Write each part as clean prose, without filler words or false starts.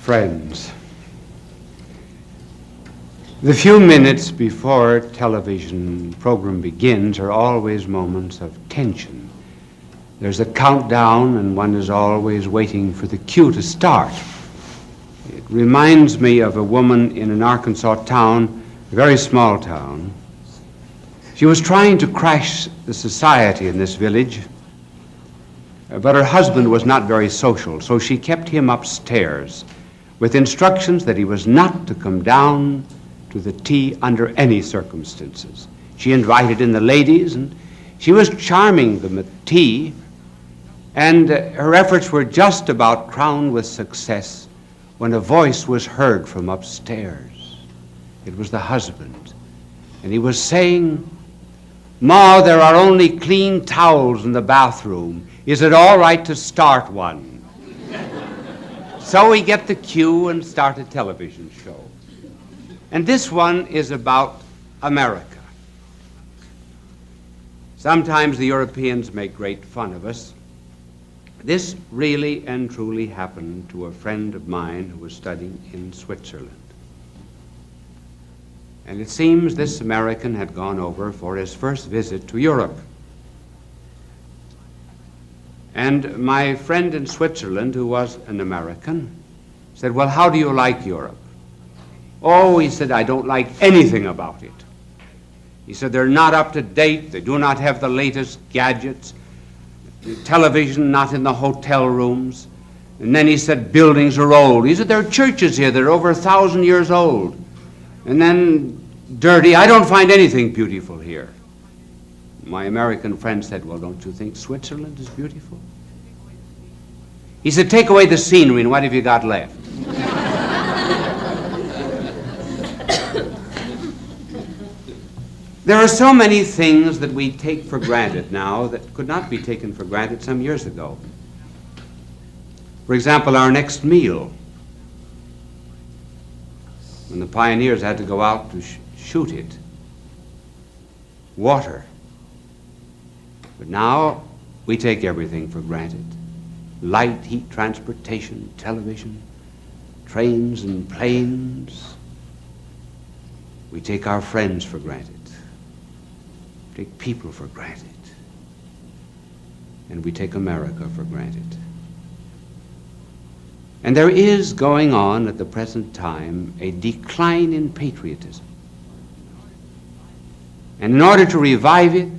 Friends, the few minutes before television program begins are always moments of tension. There's a countdown and one is always waiting for the cue to start. It reminds me of a woman in an Arkansas town, a very small town. She was trying to crash the society in this village, but her husband was not very social, so she kept him upstairs with instructions that he was not to come down to the tea under any circumstances. She invited in the ladies, and she was charming them at tea, and her efforts were just about crowned with success when a voice was heard from upstairs. It was the husband, and he was saying, "Ma, there are only clean towels in the bathroom. Is it all right to start one?" So we get the cue and start a television show. And this one is about America. Sometimes the Europeans make great fun of us. This really and truly happened to a friend of mine who was studying in Switzerland. And it seems this American had gone over for his first visit to Europe. And my friend in Switzerland, who was an American, said, "Well, how do you like Europe?" "Oh," he said, "I don't like anything about it." He said, "They're not up to date. They do not have the latest gadgets. The television not in the hotel rooms." And then he said, "Buildings are old." He said, "There are churches here that are over 1,000 years old." And then dirty. "I don't find anything beautiful here." My American friend said, "Well, don't you think Switzerland is beautiful?" He said, "Take away the scenery, and what have you got left?" There are so many things that we take for granted now that could not be taken for granted some years ago. For example, our next meal. When the pioneers had to go out to shoot it. Water. But now we take everything for granted. Light, heat, transportation, television, trains and planes. We take our friends for granted. Take people for granted. And we take America for granted. And there is going on at the present time a decline in patriotism. And in order to revive it,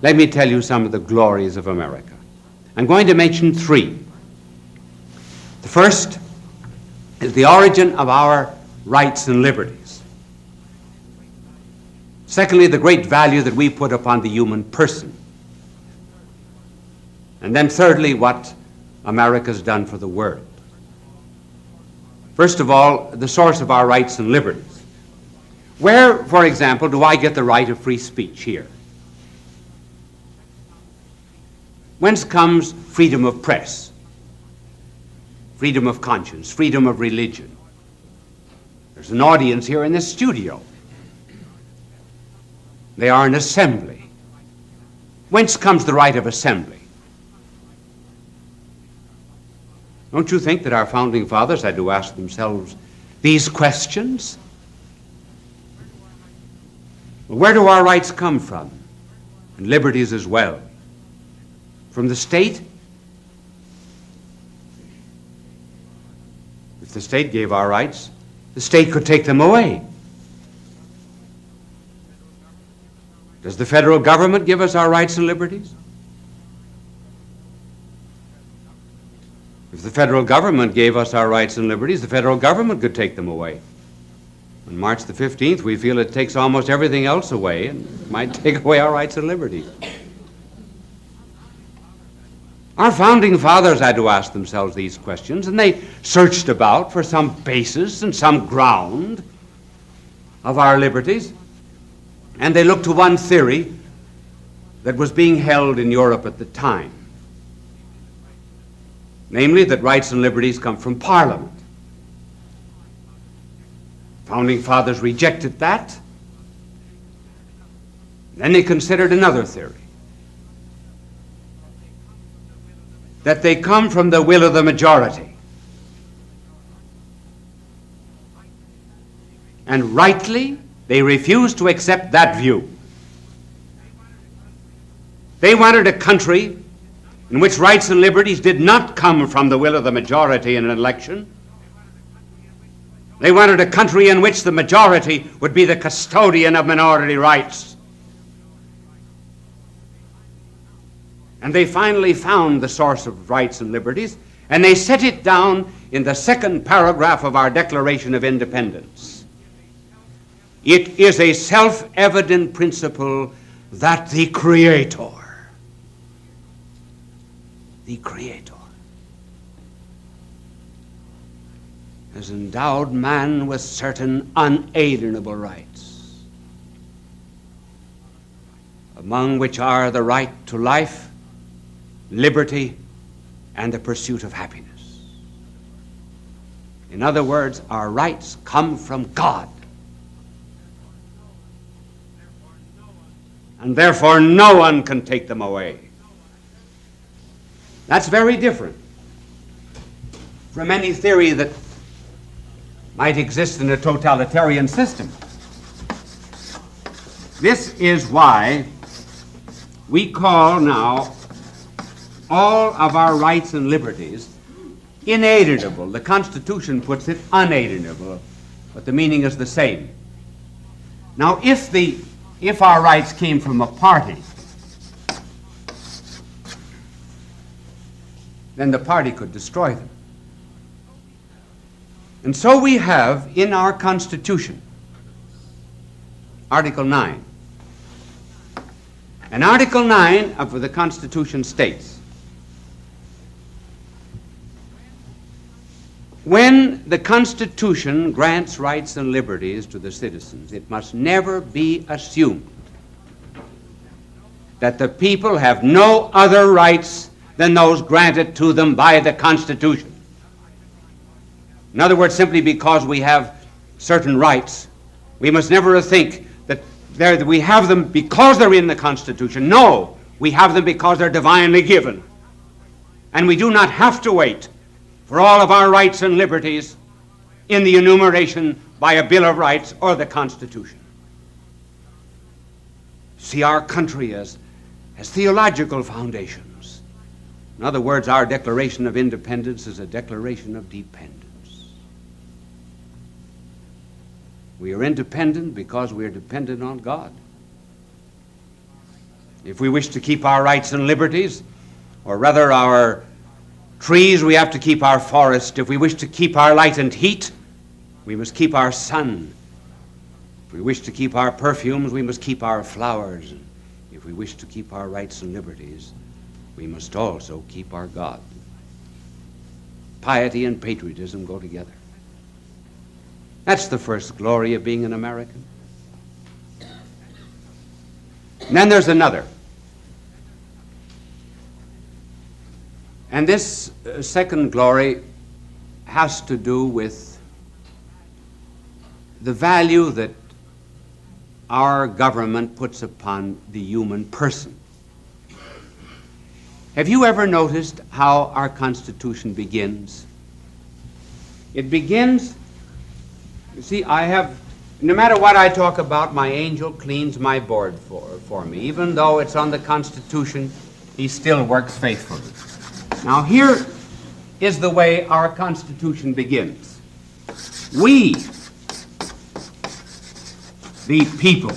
let me tell you some of the glories of America. I'm going to mention three. The first is the origin of our rights and liberties. Secondly, the great value that we put upon the human person. And then thirdly, what America's done for the world. First of all, the source of our rights and liberties. Where, for example, do I get the right of free speech here? Whence comes freedom of press, freedom of conscience, freedom of religion? There's an audience here in this studio. They are an assembly. Whence comes the right of assembly? Don't you think that our founding fathers had to ask themselves these questions? Where do our rights come from? And liberties as well. From the state? If the state gave our rights, the state could take them away. Does the federal government give us our rights and liberties? If the federal government gave us our rights and liberties, the federal government could take them away. On March the 15th, we feel it takes almost everything else away and might take away our rights and liberties. Our founding fathers had to ask themselves these questions, and they searched about for some basis and some ground of our liberties. And they looked to one theory that was being held in Europe at the time. Namely, that rights and liberties come from Parliament. Founding fathers rejected that. Then they considered another theory. That they come from the will of the majority. And rightly, they refused to accept that view. They wanted a country in which rights and liberties did not come from the will of the majority in an election. They wanted a country in which the majority would be the custodian of minority rights. And they finally found the source of rights and liberties, and they set it down in the second paragraph of our Declaration of Independence. It is a self-evident principle that the Creator has endowed man with certain unalienable rights, among which are the right to life, liberty, and the pursuit of happiness. In other words, our rights come from God. And therefore no one can take them away. That's very different from any theory that might exist in a totalitarian system. This is why we call now all of our rights and liberties inalienable. The Constitution puts it unalienable, but the meaning is the same. Now, if our rights came from a party, then the party could destroy them. And so we have in our Constitution, Article 9. And Article 9 of the Constitution states, when the Constitution grants rights and liberties to the citizens, it must never be assumed that the people have no other rights than those granted to them by the Constitution. In other words, simply because we have certain rights, we must never think that we have them because they're in the Constitution. No, we have them because they're divinely given. And we do not have to wait for all of our rights and liberties in the enumeration by a Bill of Rights or the Constitution. See our country as theological foundations. In other words, our Declaration of Independence is a declaration of dependence. We are independent because we are dependent on God. If we wish to keep our rights and liberties, or rather our trees, we have to keep our forest. If we wish to keep our light and heat, we must keep our sun. If we wish to keep our perfumes, we must keep our flowers. If we wish to keep our rights and liberties, we must also keep our God. Piety and patriotism go together. That's the first glory of being an American. And then there's another. And this second glory has to do with the value that our government puts upon the human person. Have you ever noticed how our Constitution begins? It begins, you see, no matter what I talk about, my angel cleans my board for me. Even though it's on the Constitution, he still works faithfully. Now here is the way our Constitution begins. We, the people,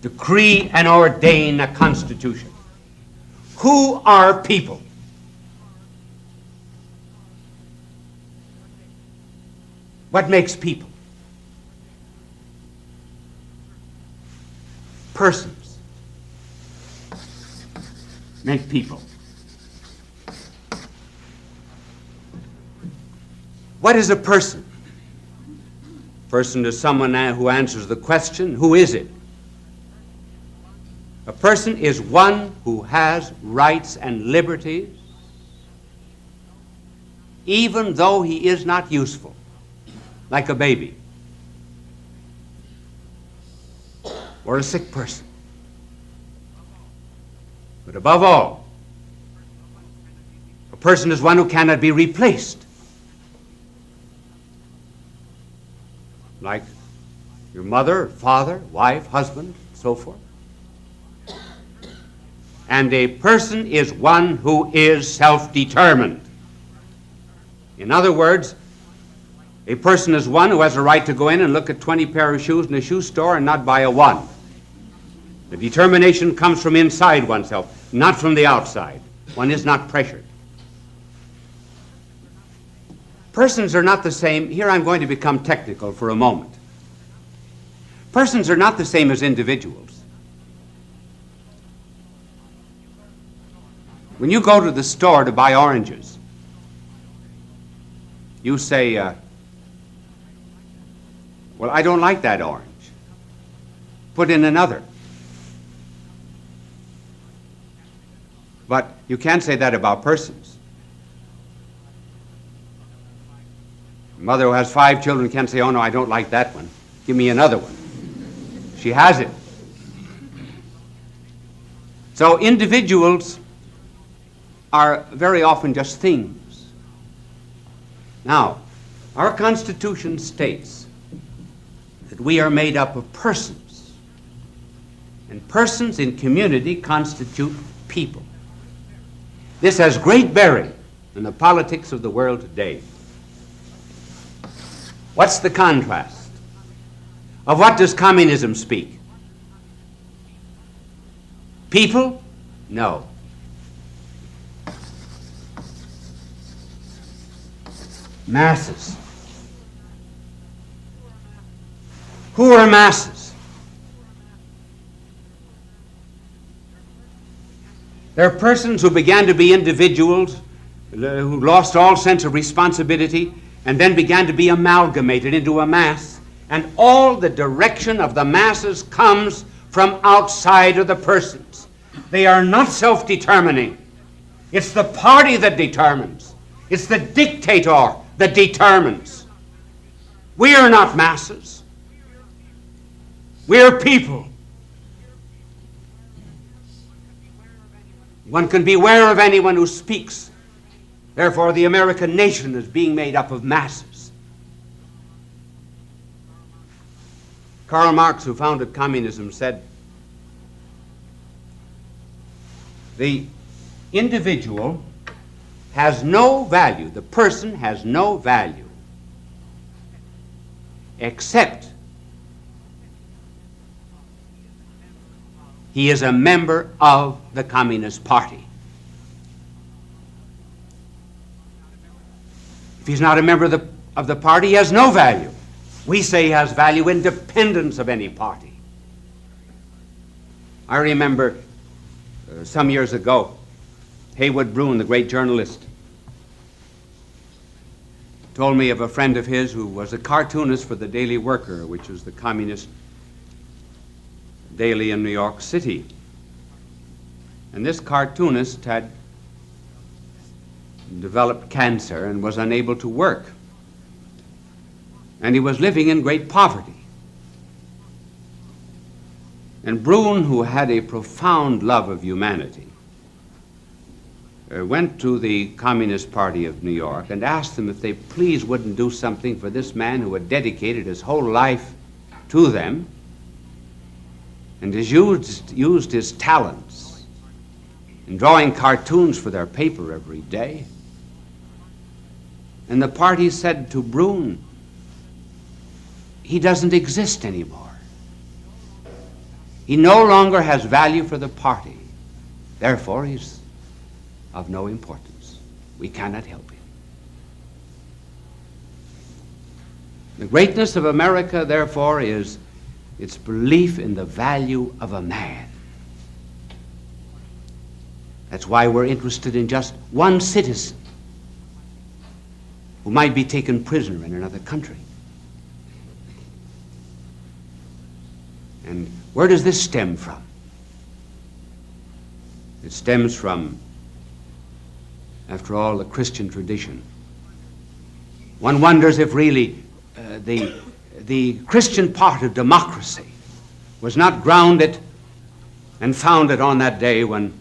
decree and ordain a Constitution. Who are people? What makes people? Persons make people. What is a person? Person is someone who answers the question, who is it? A person is one who has rights and liberties, even though he is not useful, like a baby or a sick person. But above all, a A person is one who cannot be replaced. Like your mother, father, wife, husband, so forth. And a person is one who is self-determined. In other words, a person is one who has a right to go in and look at 20 pair of shoes in a shoe store and not buy a one. The determination comes from inside oneself, not from the outside. One is not pressured. Persons are not the same. Here I'm going to become technical for a moment. Persons are not the same as individuals. When you go to the store to buy oranges, you say, well, I don't like that orange. Put in another. But you can't say that about persons. A mother who has 5 children can't say, oh no, I don't like that one. Give me another one. She has it. So individuals are very often just things. Now, our Constitution states that we are made up of persons, and persons in community constitute people. This has great bearing in the politics of the world today. What's the contrast? Of what does communism speak? People? No. Masses. Who are masses? They're persons who began to be individuals, who lost all sense of responsibility, and then began to be amalgamated into a mass. And all the direction of the masses comes from outside of the persons. They are not self-determining. It's the party that determines. It's the dictator that determines. We are not masses. We are people. One can beware of anyone who speaks. Therefore, the American nation is being made up of masses. Karl Marx, who founded communism, said, the individual has no value, the person has no value, except he is a member of the Communist Party. If he's not a member of the party, he has no value. We say he has value independent of any party. I remember some years ago, Haywood Broun, the great journalist, told me of a friend of his who was a cartoonist for the Daily Worker, which was the communist daily in New York City. And this cartoonist had developed cancer and was unable to work. And he was living in great poverty. And Broun, who had a profound love of humanity, went to the Communist Party of New York and asked them if they please wouldn't do something for this man who had dedicated his whole life to them and has used his talents in drawing cartoons for their paper every day. And the party said to Broun, he doesn't exist anymore. He no longer has value for the party. Therefore, he's of no importance. We cannot help him. The greatness of America, therefore, is its belief in the value of a man. That's why we're interested in just one citizen who might be taken prisoner in another country. And where does this stem from? It stems from, after all, the Christian tradition. One wonders if really the Christian part of democracy was not grounded and founded on that day when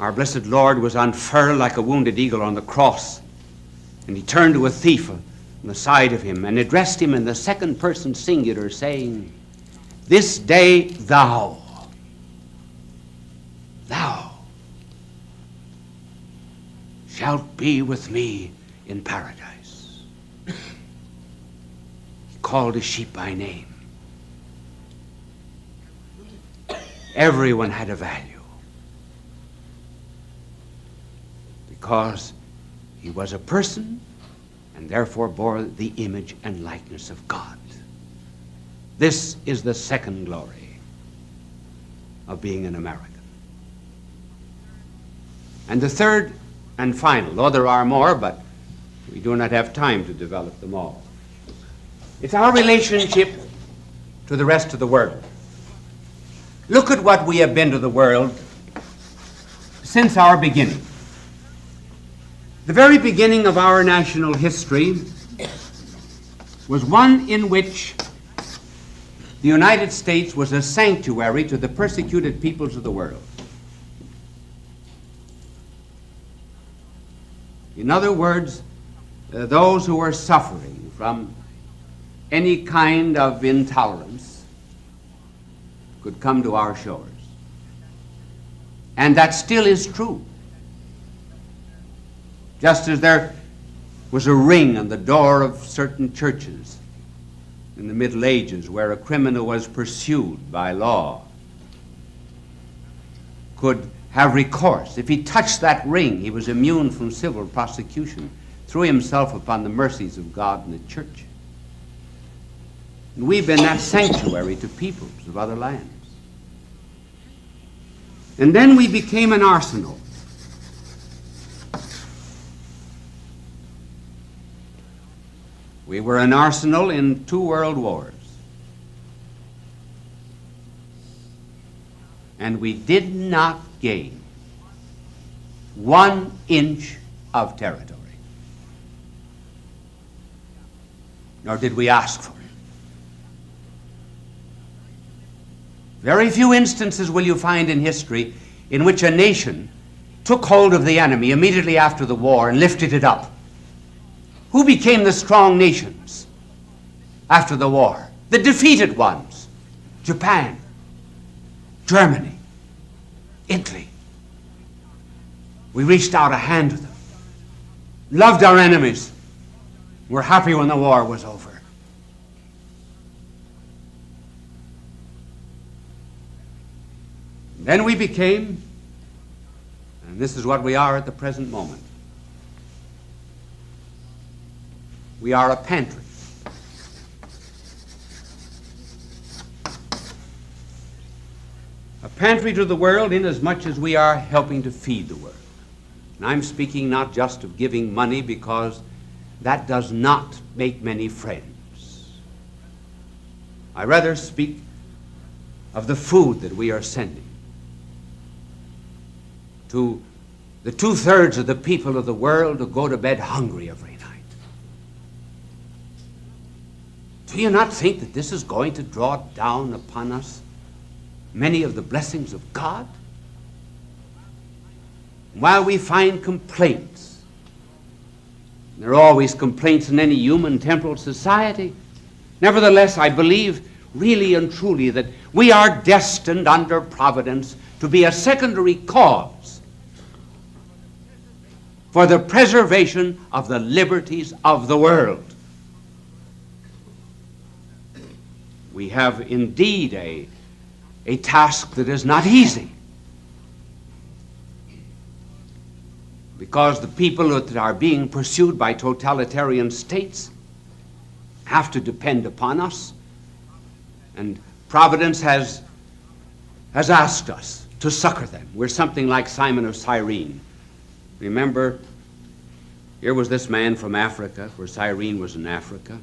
Our blessed Lord was unfurled like a wounded eagle on the cross, and he turned to a thief on the side of him and addressed him in the second person singular, saying, "This day thou shalt be with me in paradise." He called his sheep by name. Everyone had a value because he was a person and therefore bore the image and likeness of God. This is the second glory of being an American. And the third and final, though there are more, but we do not have time to develop them all, it's our relationship to the rest of the world. Look at what we have been to the world since our beginning. The very beginning of our national history was one in which the United States was a sanctuary to the persecuted peoples of the world. In other words, those who were suffering from any kind of intolerance could come to our shores. And that still is true. Just as there was a ring on the door of certain churches in the Middle Ages where a criminal was pursued by law could have recourse. If he touched that ring, he was immune from civil prosecution, threw himself upon the mercies of God and the church. And we've been that sanctuary to peoples of other lands. And then we became an arsenal. We were an arsenal in 2 world wars. And we did not gain 1 inch of territory. Nor did we ask for it. Very few instances will you find in history in which a nation took hold of the enemy immediately after the war and lifted it up. Who became the strong nations after the war? The defeated ones. Japan, Germany, Italy. We reached out a hand to them, loved our enemies, were happy when the war was over. Then we became, and this is what we are at the present moment, we are a pantry. A pantry to the world inasmuch as we are helping to feed the world. And I'm speaking not just of giving money, because that does not make many friends. I rather speak of the food that we are sending to the 2/3 of the people of the world who go to bed hungry every night. Do you not think that this is going to draw down upon us many of the blessings of God? While we find complaints, and there are always complaints in any human temporal society, nevertheless, I believe really and truly that we are destined under providence to be a secondary cause for the preservation of the liberties of the world. We have indeed a task that is not easy, because the people that are being pursued by totalitarian states have to depend upon us, and Providence has asked us to succor them. We're something like Simon of Cyrene. Remember, here was this man from Africa, for Cyrene was in Africa,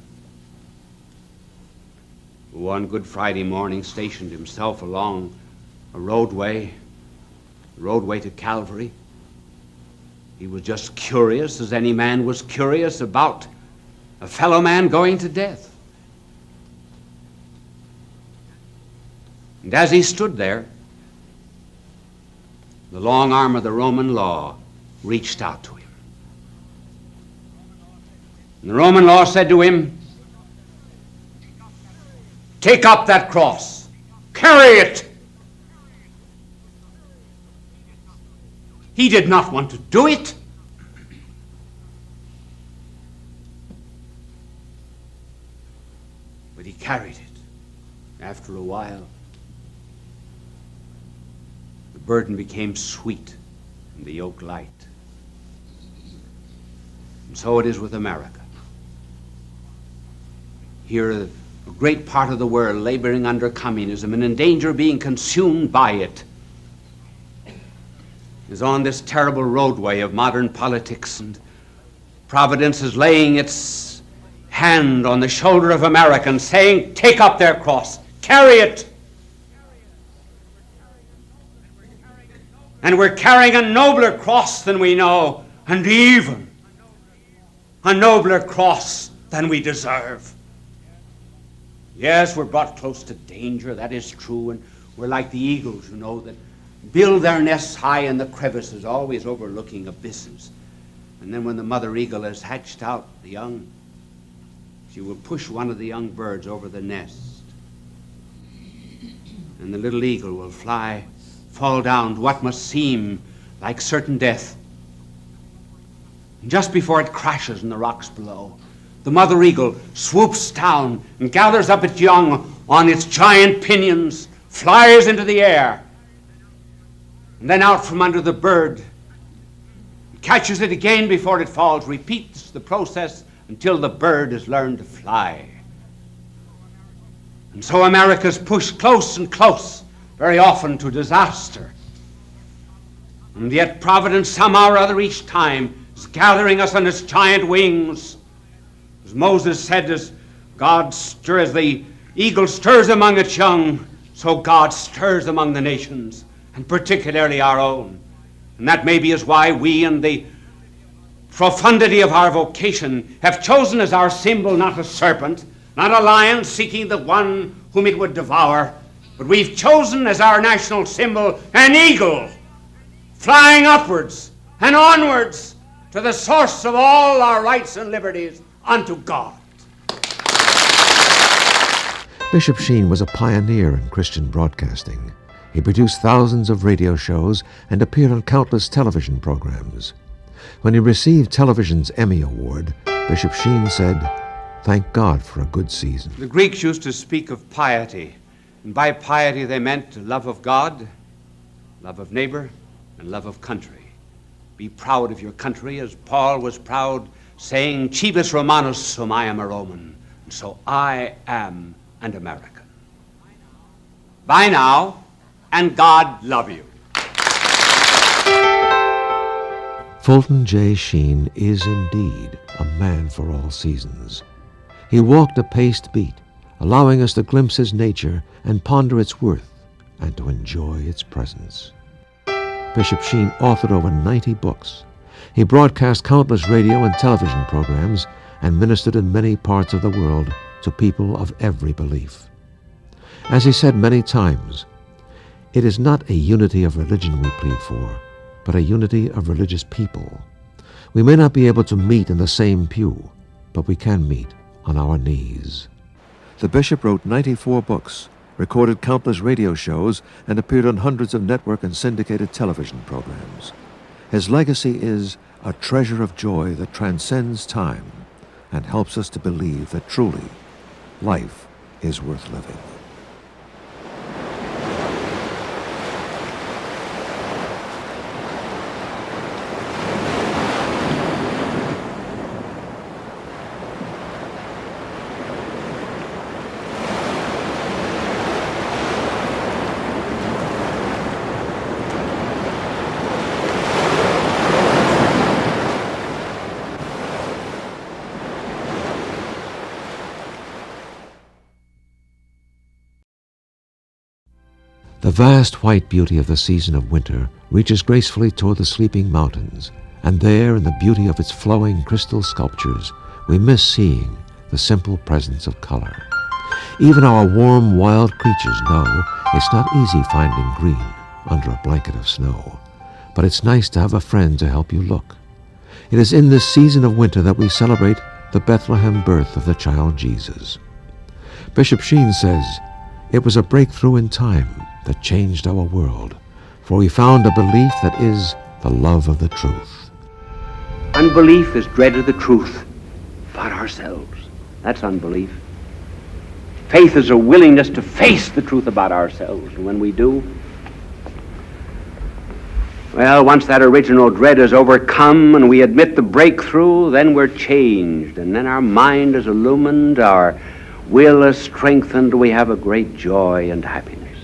who one Good Friday morning stationed himself along a roadway to Calvary. He was just curious, as any man was curious about a fellow man going to death. And as he stood there, the long arm of the Roman law reached out to him. And the Roman law said to him, "Take up that cross. Carry it." He did not want to do it. But he carried it. After a while, the burden became sweet and the yoke light. And so it is with America. Here, a great part of the world laboring under communism and in danger of being consumed by it is on this terrible roadway of modern politics, and Providence is laying its hand on the shoulder of Americans, saying, "Take up their cross, carry it." And we're carrying a nobler cross than we know, and even a nobler cross than we deserve. Yes, we're brought close to danger, that is true, and we're like the eagles, you know, that build their nests high in the crevices, always overlooking abysses. And then when the mother eagle has hatched out the young, she will push one of the young birds over the nest. And the little eagle will fall down to what must seem like certain death. And just before it crashes in the rocks below, the mother eagle swoops down and gathers up its young on its giant pinions, flies into the air, and then out from under the bird, catches it again before it falls, repeats the process until the bird has learned to fly. And so America's pushed close and close, very often to disaster. And yet Providence, somehow or other, each time is gathering us on its giant wings. As Moses said, as the eagle stirs among its young, so God stirs among the nations, and particularly our own. And that maybe is why we, in the profundity of our vocation, have chosen as our symbol not a serpent, not a lion seeking the one whom it would devour, but we've chosen as our national symbol an eagle, flying upwards and onwards to the source of all our rights and liberties, unto God. Bishop Sheen was a pioneer in Christian broadcasting. He produced thousands of radio shows and appeared on countless television programs. When he received television's Emmy Award, Bishop Sheen said, "Thank God for a good season." The Greeks used to speak of piety, and by piety they meant love of God, love of neighbor, and love of country. Be proud of your country, as Paul was proud, saying, "Cibus Romanus sum, I am a Roman, and so I am an American." Bye now, and God love you. Fulton J. Sheen is indeed a man for all seasons. He walked a paced beat, allowing us to glimpse his nature and ponder its worth and to enjoy its presence. Bishop Sheen authored over 90 books. He broadcast countless radio and television programs and ministered in many parts of the world to people of every belief. As he said many times, it is not a unity of religion we plead for, but a unity of religious people. We may not be able to meet in the same pew, but we can meet on our knees. The bishop wrote 94 books, recorded countless radio shows, and appeared on hundreds of network and syndicated television programs. His legacy is a treasure of joy that transcends time and helps us to believe that truly life is worth living. The vast white beauty of the season of winter reaches gracefully toward the sleeping mountains, and there, in the beauty of its flowing crystal sculptures, we miss seeing the simple presence of color. Even our warm, wild creatures know it's not easy finding green under a blanket of snow. but it's nice to have a friend to help you look. It is in this season of winter that we celebrate the Bethlehem birth of the child Jesus. Bishop Sheen says, "It was a breakthrough in time that changed our world, for we found a belief that is the love of the truth." Unbelief is dread of the truth about ourselves. That's unbelief. Faith is a willingness to face the truth about ourselves. And when we do, well, once that original dread is overcome and we admit the breakthrough, then we're changed. And then our mind is illumined, our will is strengthened, we have a great joy and happiness.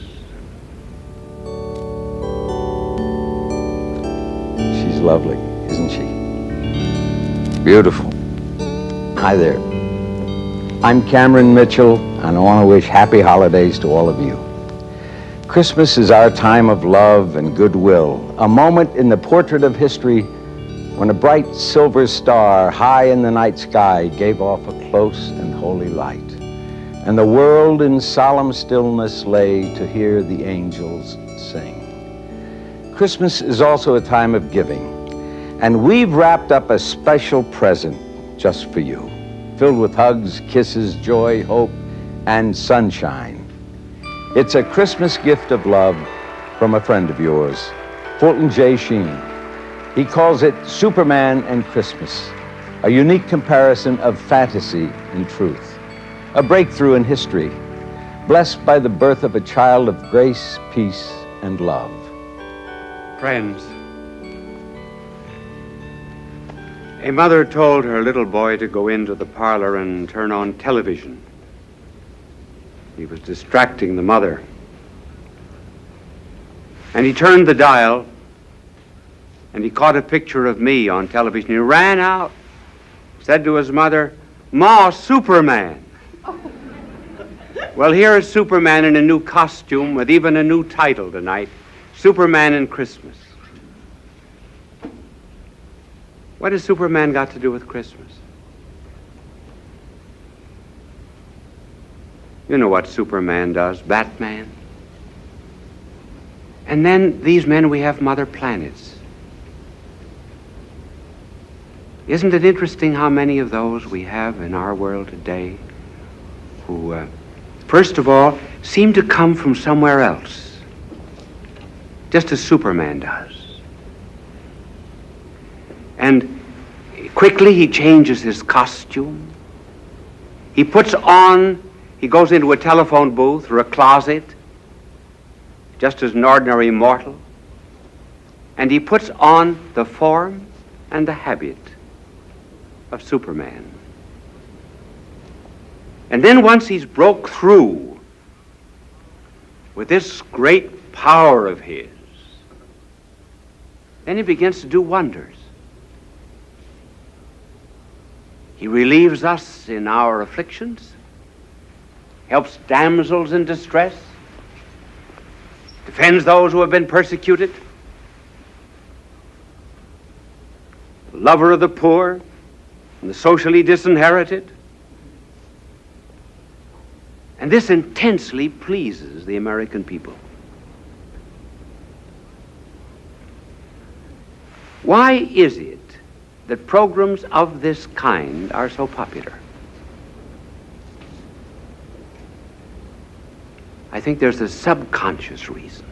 She's lovely, isn't she? Beautiful. Hi there. I'm Cameron Mitchell, and I want to wish happy holidays to all of you. Christmas is our time of love and goodwill, a moment in the portrait of history when a bright silver star high in the night sky gave off a close and holy light, and the world in solemn stillness lay to hear the angels sing. Christmas is also a time of giving, and we've wrapped up a special present just for you, filled with hugs, kisses, joy, hope, and sunshine. It's a Christmas gift of love from a friend of yours, Fulton J. Sheen. He calls it Superman and Christmas, a unique comparison of fantasy and truth, a breakthrough in history, blessed by the birth of a child of grace, peace, and love. Friends, a mother told her little boy to go into the parlor and turn on television. He was distracting the mother. And he turned the dial, and he caught a picture of me on television. He ran out, said to his mother, "Ma, Superman." Well, here is Superman in a new costume with even a new title tonight, Superman and Christmas. What has Superman got to do with Christmas? You know what Superman does, Batman. And then these men, we have mother planets. Isn't it interesting how many of those we have in our world today who, first of all, seem to come from somewhere else, just as Superman does. And quickly he changes his costume. He goes into a telephone booth or a closet, just as an ordinary mortal, and he puts on the form and the habit of Superman. And then once he's broke through with this great power of his, then he begins to do wonders. He relieves us in our afflictions, helps damsels in distress, defends those who have been persecuted, lover of the poor and the socially disinherited. And this intensely pleases the American people. Why is it that programs of this kind are so popular? I think there's a subconscious reason,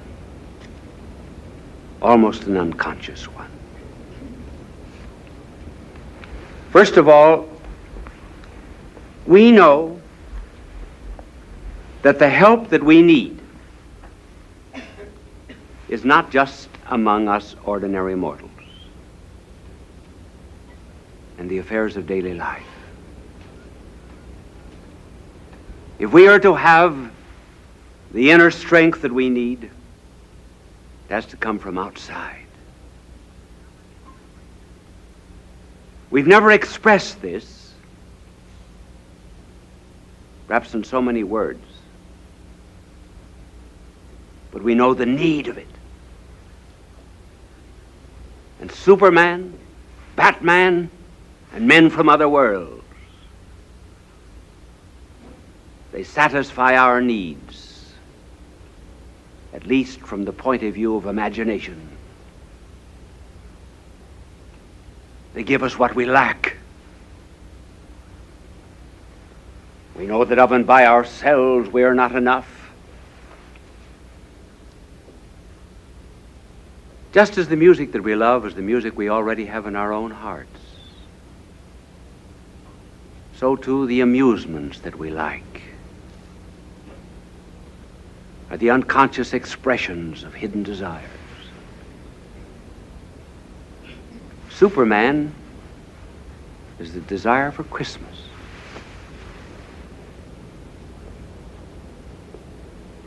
almost an unconscious one. First of all, we know that the help that we need is not just among us ordinary mortals and the affairs of daily life. If we are to have the inner strength that we need, it has to come from outside. We've never expressed this, perhaps in so many words, but we know the need of it. And Superman, Batman, and men from other worlds, they satisfy our needs, at least from the point of view of imagination. They give us what we lack. We know that of and by ourselves we are not enough. Just as the music that we love is the music we already have in our own hearts, so too the amusements that we like are the unconscious expressions of hidden desires. Superman is the desire for Christmas.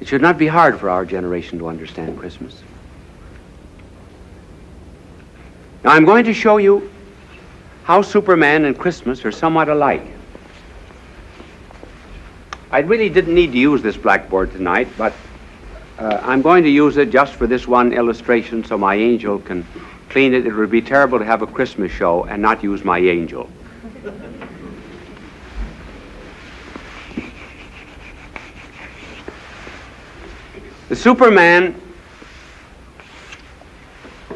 It should not be hard for our generation to understand Christmas. Now I'm going to show you how Superman and Christmas are somewhat alike. I really didn't need to use this blackboard tonight, but I'm going to use it just for this one illustration so my angel can clean it. It would be terrible to have a Christmas show and not use my angel. The Superman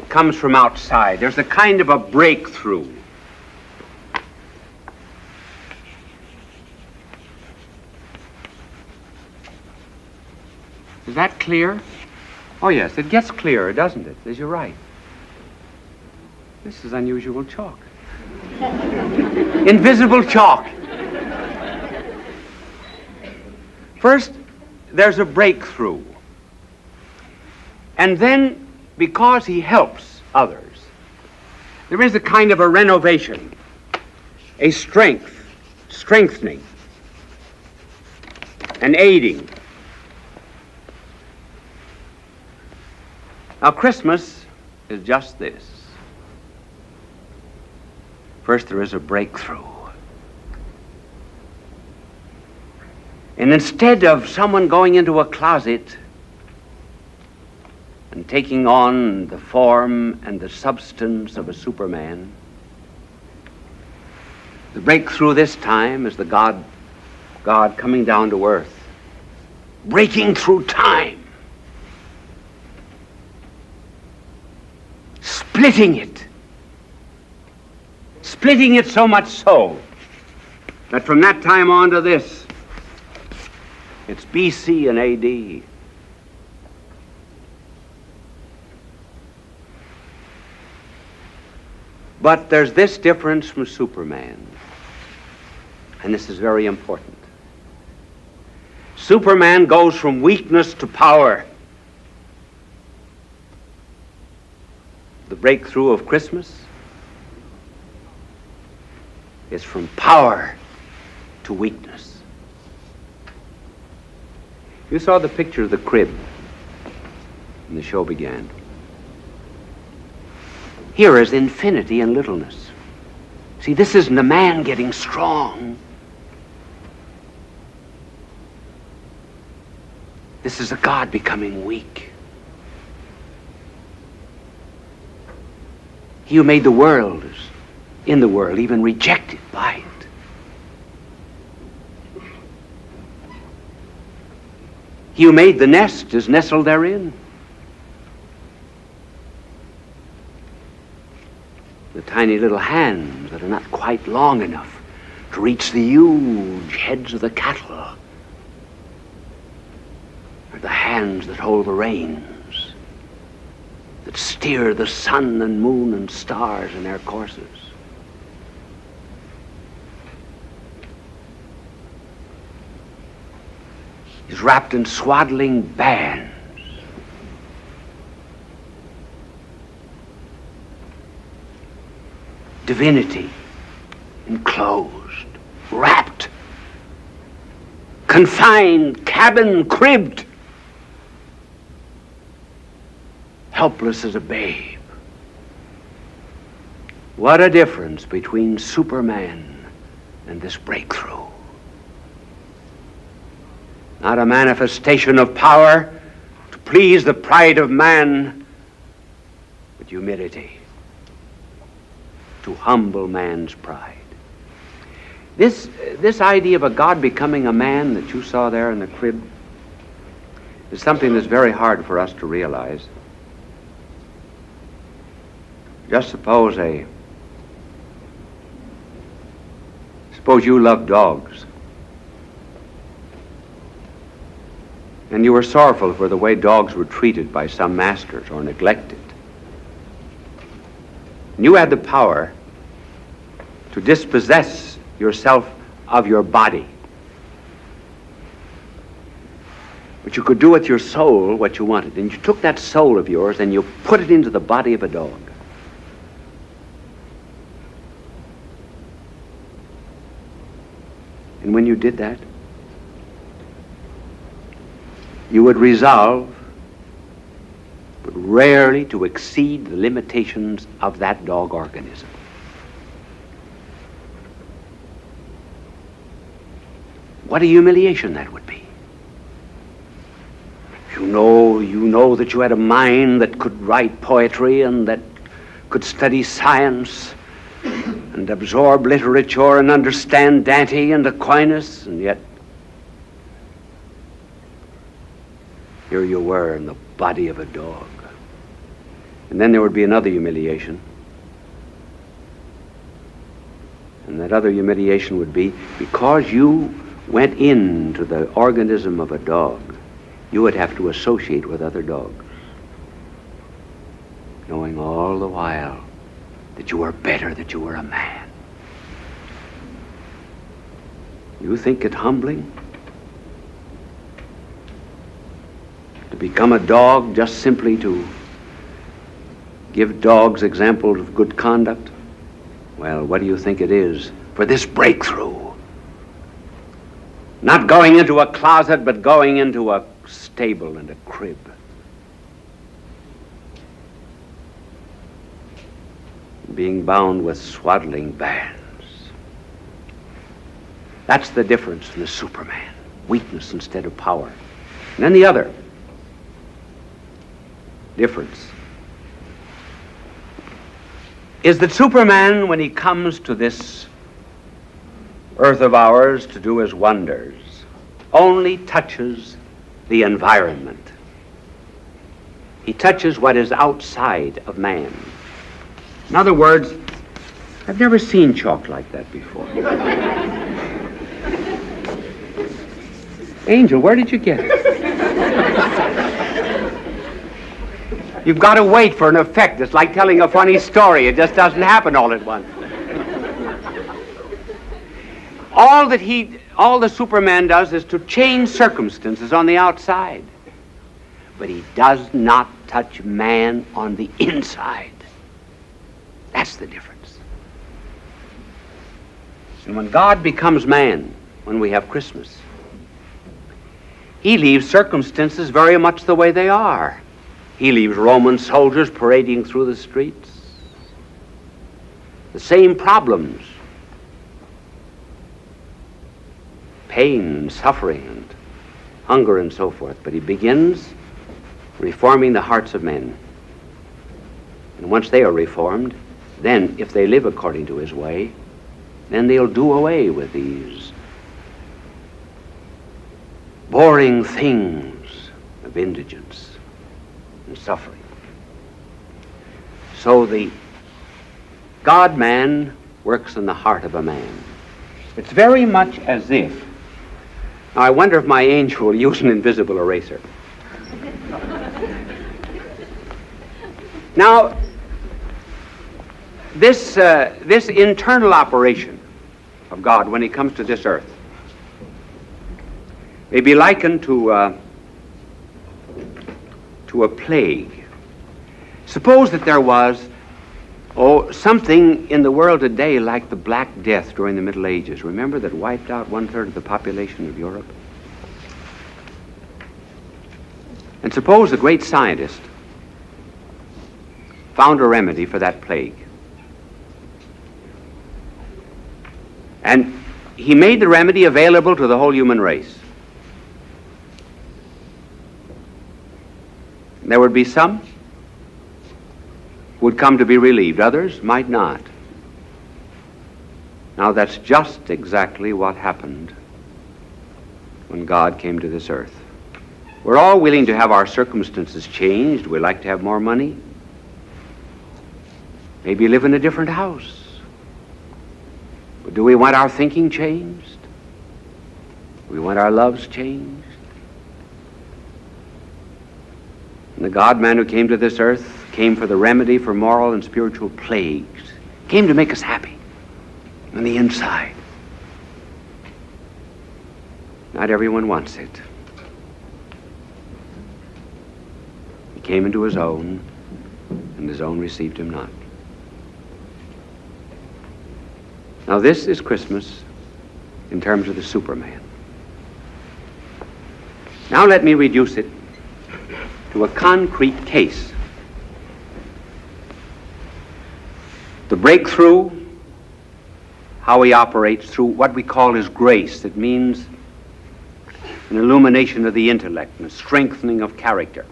comes from outside. There's a kind of a breakthrough. Is that clear? Oh yes, it gets clearer, doesn't it? As you're right. This is unusual chalk. Invisible chalk. First, there's a breakthrough. And then, because he helps others, there is a kind of a renovation, a strengthening, an aiding. Now, Christmas is just this. First, there is a breakthrough. And instead of someone going into a closet and taking on the form and the substance of a Superman, the breakthrough this time is the God coming down to earth, breaking through time, splitting it so much so that from that time on to this, it's BC and AD. But there's this difference from Superman, and this is very important. Superman goes from weakness to power. The breakthrough of Christmas is from power to weakness. You saw the picture of the crib when the show began. Here is infinity and littleness. See, this isn't a man getting strong. This is a God becoming weak. He who made the world is in the world, even rejected by it. He who made the nest is nestled therein. The tiny little hands that are not quite long enough to reach the huge heads of the cattle are the hands that hold the reins, that steer the sun and moon and stars in their courses. He's wrapped in swaddling bands. Divinity, enclosed, wrapped, confined, cabin, cribbed, helpless as a babe. What a difference between Superman and this breakthrough. Not a manifestation of power to please the pride of man, but humility to humble man's pride. This idea of a God becoming a man that you saw there in the crib is something that's very hard for us to realize. Just suppose a Suppose you loved dogs, and you were sorrowful for the way dogs were treated by some masters or neglected. And you had the power to dispossess yourself of your body. But you could do with your soul what you wanted. And you took that soul of yours and you put it into the body of a dog. And when you did that, you would resolve, but rarely to exceed the limitations of that dog organism. What a humiliation that would be. You know that you had a mind that could write poetry and that could study science and absorb literature and understand Dante and Aquinas, and yet here you were in the body of a dog. And then there would be another humiliation. And that other humiliation would be because you went into the organism of a dog, you would have to associate with other dogs, knowing all the while that you were better, that you were a man. You think it humbling to become a dog just simply to give dogs examples of good conduct? Well, what do you think it is for this breakthrough? Not going into a closet, but going into a stable and a crib. Being bound with swaddling bands. That's the difference in the Superman. Weakness instead of power. And then the other difference is that Superman, when he comes to this earth of ours to do his wonders, only touches the environment. He touches what is outside of man. In other words, I've never seen chalk like that before. Angel, where did you get it? You've got to wait for an effect. It's like telling a funny story. It just doesn't happen all at once. All the Superman does is to change circumstances on the outside. But he does not touch man on the inside. That's the difference. And when God becomes man, when we have Christmas, he leaves circumstances very much the way they are. He leaves Roman soldiers parading through the streets. The same problems. Pain and suffering and hunger and so forth. But he begins reforming the hearts of men. And once they are reformed, then if they live according to his way, then they'll do away with these boring things of indigence and suffering. So the God-man works in the heart of a man. It's very much as if, now I wonder if my angel will use an invisible eraser. Now, this internal operation of God when he comes to this earth may be likened to a plague. Suppose that there was something in the world today like the Black Death during the Middle Ages. Remember, that wiped out 1/3 of the population of Europe? And suppose a great scientist found a remedy for that plague. And he made the remedy available to the whole human race. There would be some who would come to be relieved. Others might not. Now that's just exactly what happened when God came to this earth. We're all willing to have our circumstances changed. We like to have more money. Maybe live in a different house. But do we want our thinking changed? Do we want our loves changed? And the God-man who came to this earth came for the remedy for moral and spiritual plagues, came to make us happy on the inside. Not everyone wants it. He came into his own, and his own received him not. Now this is Christmas in terms of the Superman. Now let me reduce it to a concrete case. The breakthrough, how he operates through what we call his grace. It means an illumination of the intellect and a strengthening of character.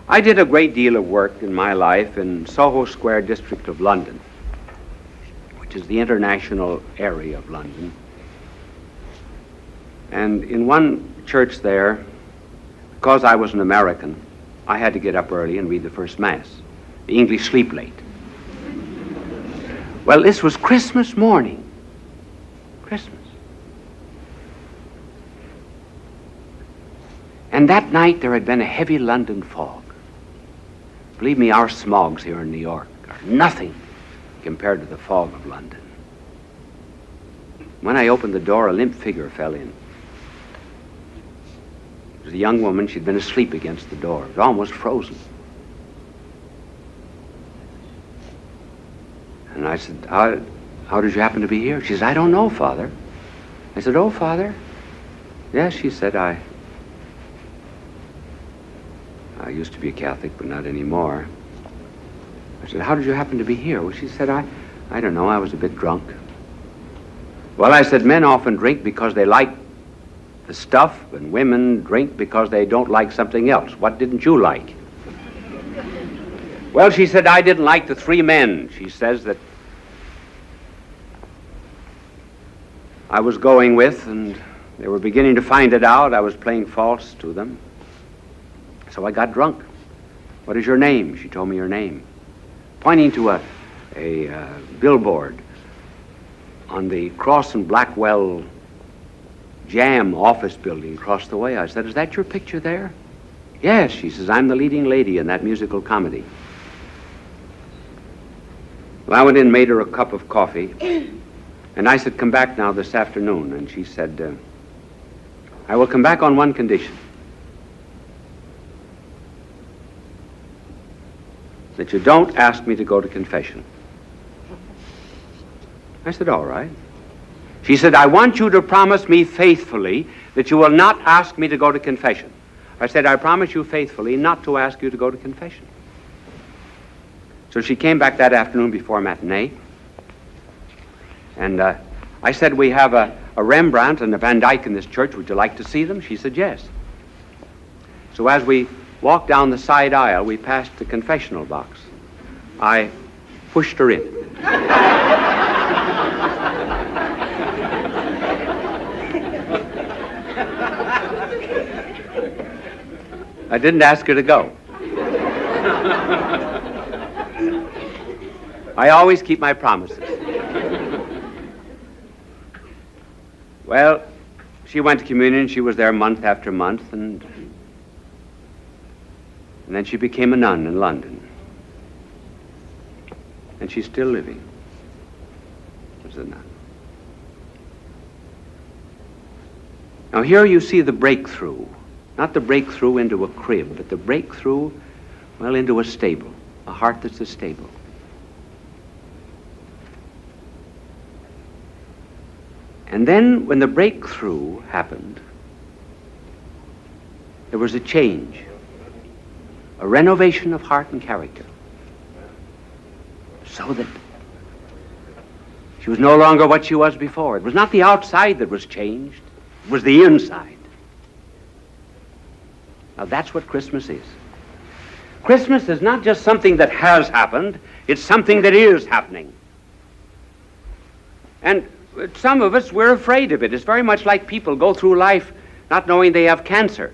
I did a great deal of work in my life in Soho Square district of London, which is the international area of London. And in one church there, because I was an American, I had to get up early and read the first Mass. The English sleep late. Well, this was Christmas morning. Christmas. And that night there had been a heavy London fog. Believe me, our smogs here in New York are nothing compared to the fog of London. When I opened the door, a limp figure fell in. It was a young woman. She'd been asleep against the door. It was almost frozen. And I said, how did you happen to be here? She said, I don't know, Father. I said, oh, Father? Yes, she said, I used to be a Catholic, but not anymore. I said, how did you happen to be here? Well, she said, I don't know, I was a bit drunk. Well, I said, men often drink because they like the stuff, and women drink because they don't like something else. What didn't you like? Well, she said, I didn't like the three men. She says that I was going with, and they were beginning to find it out. I was playing false to them. So I got drunk. What is your name? She told me her name, pointing to a billboard on the Cross and Blackwell Jam office building across the way. I said, is that your picture there? Yes, she says, I'm the leading lady in that musical comedy. Well, I went in, made her a cup of coffee, and I said, come back now this afternoon. And she said, I will come back on one condition. That you don't ask me to go to confession. I said, all right. She said, I want you to promise me faithfully that you will not ask me to go to confession. I said, I promise you faithfully not to ask you to go to confession. So she came back that afternoon before matinee, and I said, we have a Rembrandt and a Van Dyck in this church. Would you like to see them? She said, yes. So as we walked down the side aisle, we passed the confessional box. I pushed her in. I didn't ask her to go. I always keep my promises. Well, she went to communion. She was there month after month, and then she became a nun in London. And she's still living as a nun. Now here you see the breakthrough. Not the breakthrough into a crib, but the breakthrough, well, into a stable, a heart that's a stable. And then when the breakthrough happened, there was a change, a renovation of heart and character, so that she was no longer what she was before. It was not the outside that was changed, it was the inside. Now that's what Christmas is. Christmas is not just something that has happened, it's something that is happening. And some of us, we're afraid of it. It's very much like people go through life not knowing they have cancer.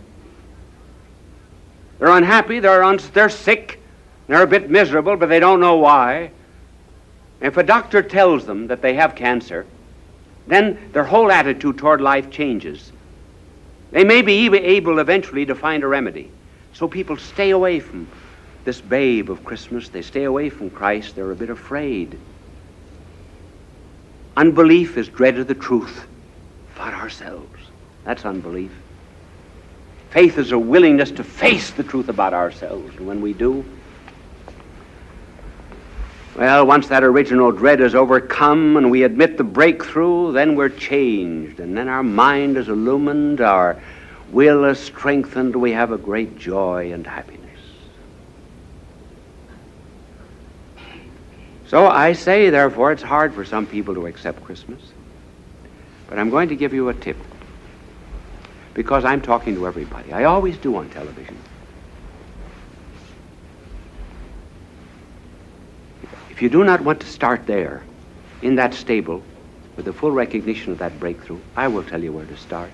They're unhappy, they're sick, they're a bit miserable, but they don't know why. If a doctor tells them that they have cancer, then their whole attitude toward life changes. They may be even able eventually to find a remedy. So people stay away from this babe of Christmas. They stay away from Christ. They're a bit afraid. Unbelief is dread of the truth about ourselves. That's unbelief. Faith is a willingness to face the truth about ourselves. And when we do, well, once that original dread is overcome and we admit the breakthrough, then we're changed. And then our mind is illumined, our will is strengthened, we have a great joy and happiness. So I say, therefore, it's hard for some people to accept Christmas. But I'm going to give you a tip, because I'm talking to everybody. I always do on television. If you do not want to start there, in that stable, with the full recognition of that breakthrough, I will tell you where to start.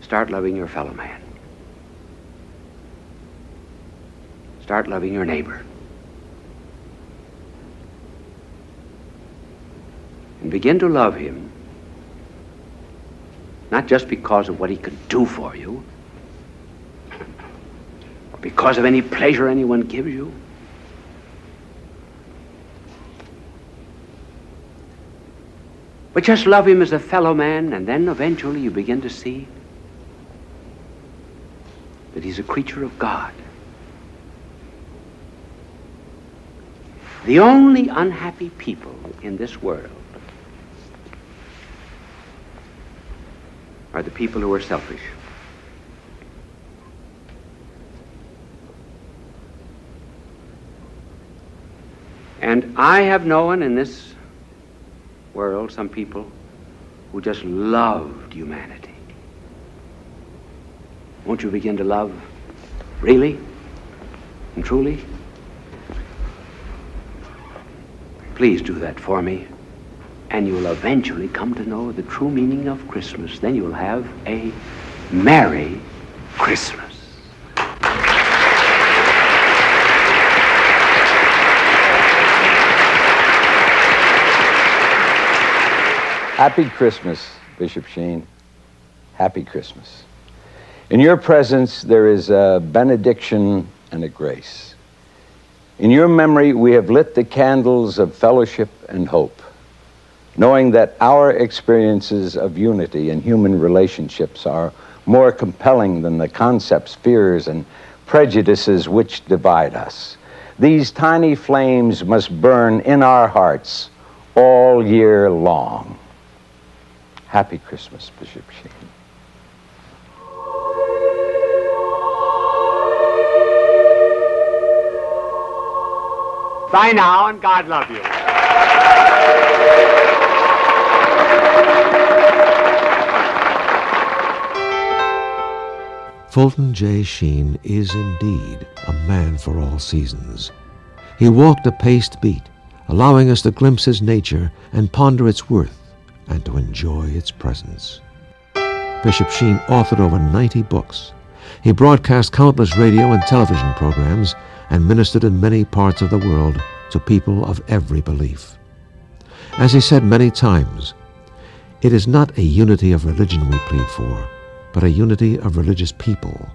Start loving your fellow man. Start loving your neighbor. And begin to love him, not just because of what he can do for you, or because of any pleasure anyone gives you, but just love him as a fellow man, and then eventually you begin to see that he's a creature of God. The only unhappy people in this world are the people who are selfish. And I have known in this world some people who just loved humanity. Won't you begin to love really and truly? Please do that for me, and you will eventually come to know the true meaning of Christmas. Then you will have a Merry Christmas. Happy Christmas, Bishop Sheen. Happy Christmas. In your presence, there is a benediction and a grace. In your memory, we have lit the candles of fellowship and hope, knowing that our experiences of unity in human relationships are more compelling than the concepts, fears, and prejudices which divide us. These tiny flames must burn in our hearts all year long. Happy Christmas, Bishop Sheen. Bye now, and God love you. Fulton J. Sheen is indeed a man for all seasons. He walked a paced beat, allowing us to glimpse his nature and ponder its worth and to enjoy its presence. Bishop Sheen authored over 90 books. He broadcast countless radio and television programs and ministered in many parts of the world to people of every belief. As he said many times, it is not a unity of religion we plead for, but a unity of religious people.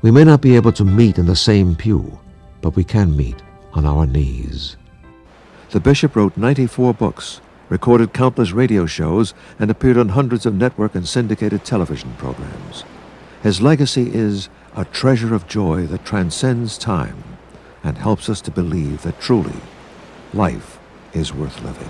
We may not be able to meet in the same pew, but we can meet on our knees. The bishop wrote 94 books, recorded countless radio shows, and appeared on hundreds of network and syndicated television programs. His legacy is a treasure of joy that transcends time and helps us to believe that truly life is worth living.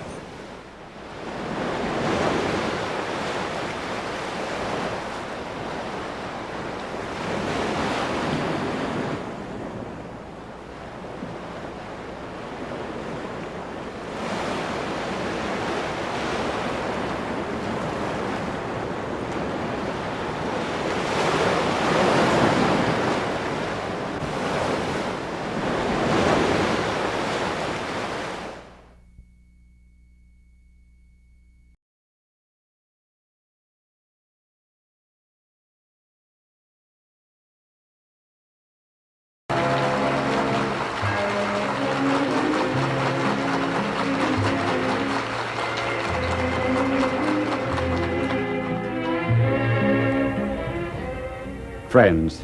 Friends,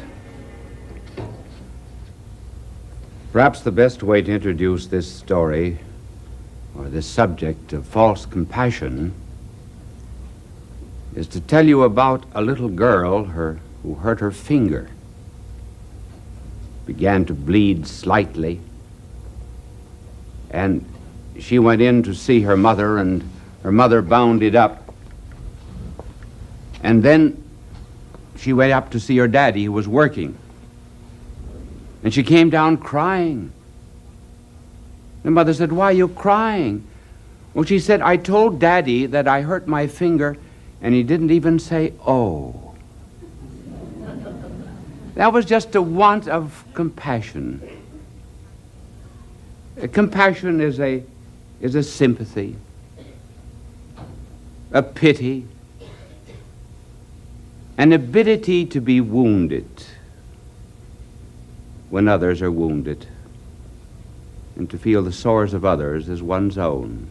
perhaps the best way to introduce this story, or this subject of false compassion, is to tell you about a little girl who hurt her finger, began to bleed slightly, and she went in to see her mother, and her mother bound it up. And then she went up to see her daddy, who was working. And she came down crying. The mother said, "Why are you crying?" Well, she said, "I told Daddy that I hurt my finger, and he didn't even say, 'oh.'" That was just a want of compassion. Compassion is a sympathy, a pity, an ability to be wounded when others are wounded, and to feel the sores of others as one's own.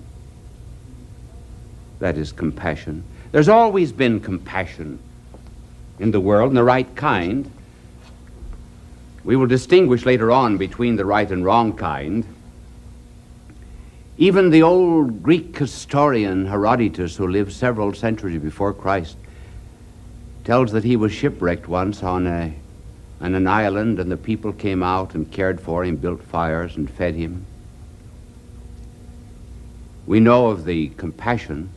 That is compassion. There's always been compassion in the world, and the right kind. We will distinguish later on between the right and wrong kind. Even the old Greek historian Herodotus, who lived several centuries before Christ, tells that he was shipwrecked once on an island, and the people came out and cared for him, built fires and fed him. We know of the compassion,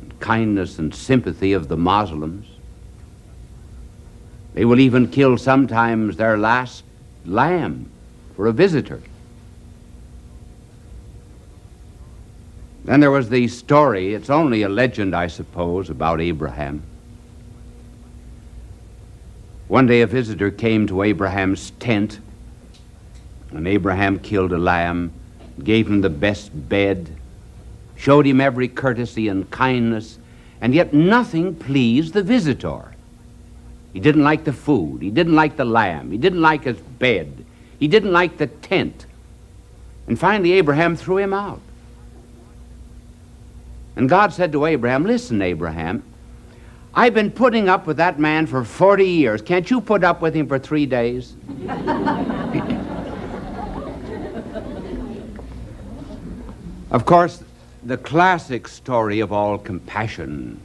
and kindness, and sympathy of the Muslims. They will even kill sometimes their last lamb for a visitor. Then there was the story, it's only a legend, I suppose, about Abraham. One day a visitor came to Abraham's tent, and Abraham killed a lamb, gave him the best bed, showed him every courtesy and kindness, and yet nothing pleased the visitor. He didn't like the food, he didn't like the lamb, he didn't like his bed, he didn't like the tent. And finally Abraham threw him out. And God said to Abraham, "Listen, Abraham, I've been putting up with that man for 40 years. Can't you put up with him for 3 days?" Of course, the classic story of all compassion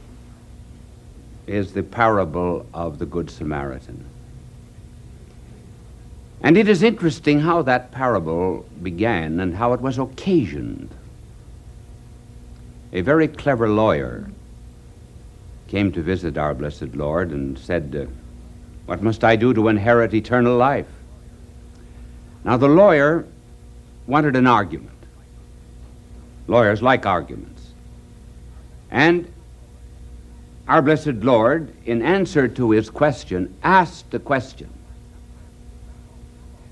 is the parable of the Good Samaritan. And it is interesting how that parable began and how it was occasioned. A very clever lawyer came to visit our blessed Lord and said, "What must I do to inherit eternal life?" Now the lawyer wanted an argument. Lawyers like arguments. And our blessed Lord, in answer to his question, asked a question.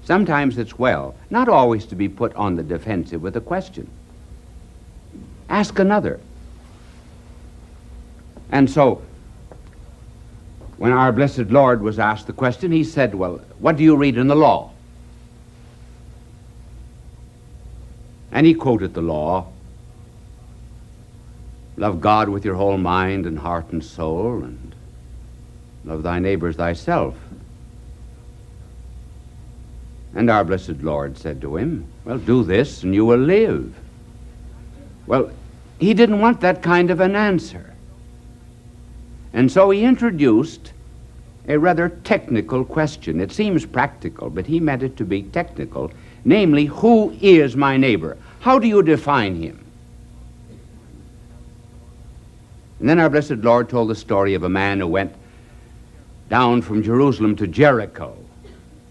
Sometimes it's well, not always to be put on the defensive with a question. Ask another. And so, when our blessed Lord was asked the question, he said, "Well, what do you read in the law?" And he quoted the law. Love God with your whole mind and heart and soul, and love thy neighbor as thyself. And our blessed Lord said to him, "Well, do this and you will live." Well, he didn't want that kind of an answer. And so he introduced a rather technical question. It seems practical, but he meant it to be technical. Namely, who is my neighbor? How do you define him? And then our blessed Lord told the story of a man who went down from Jerusalem to Jericho.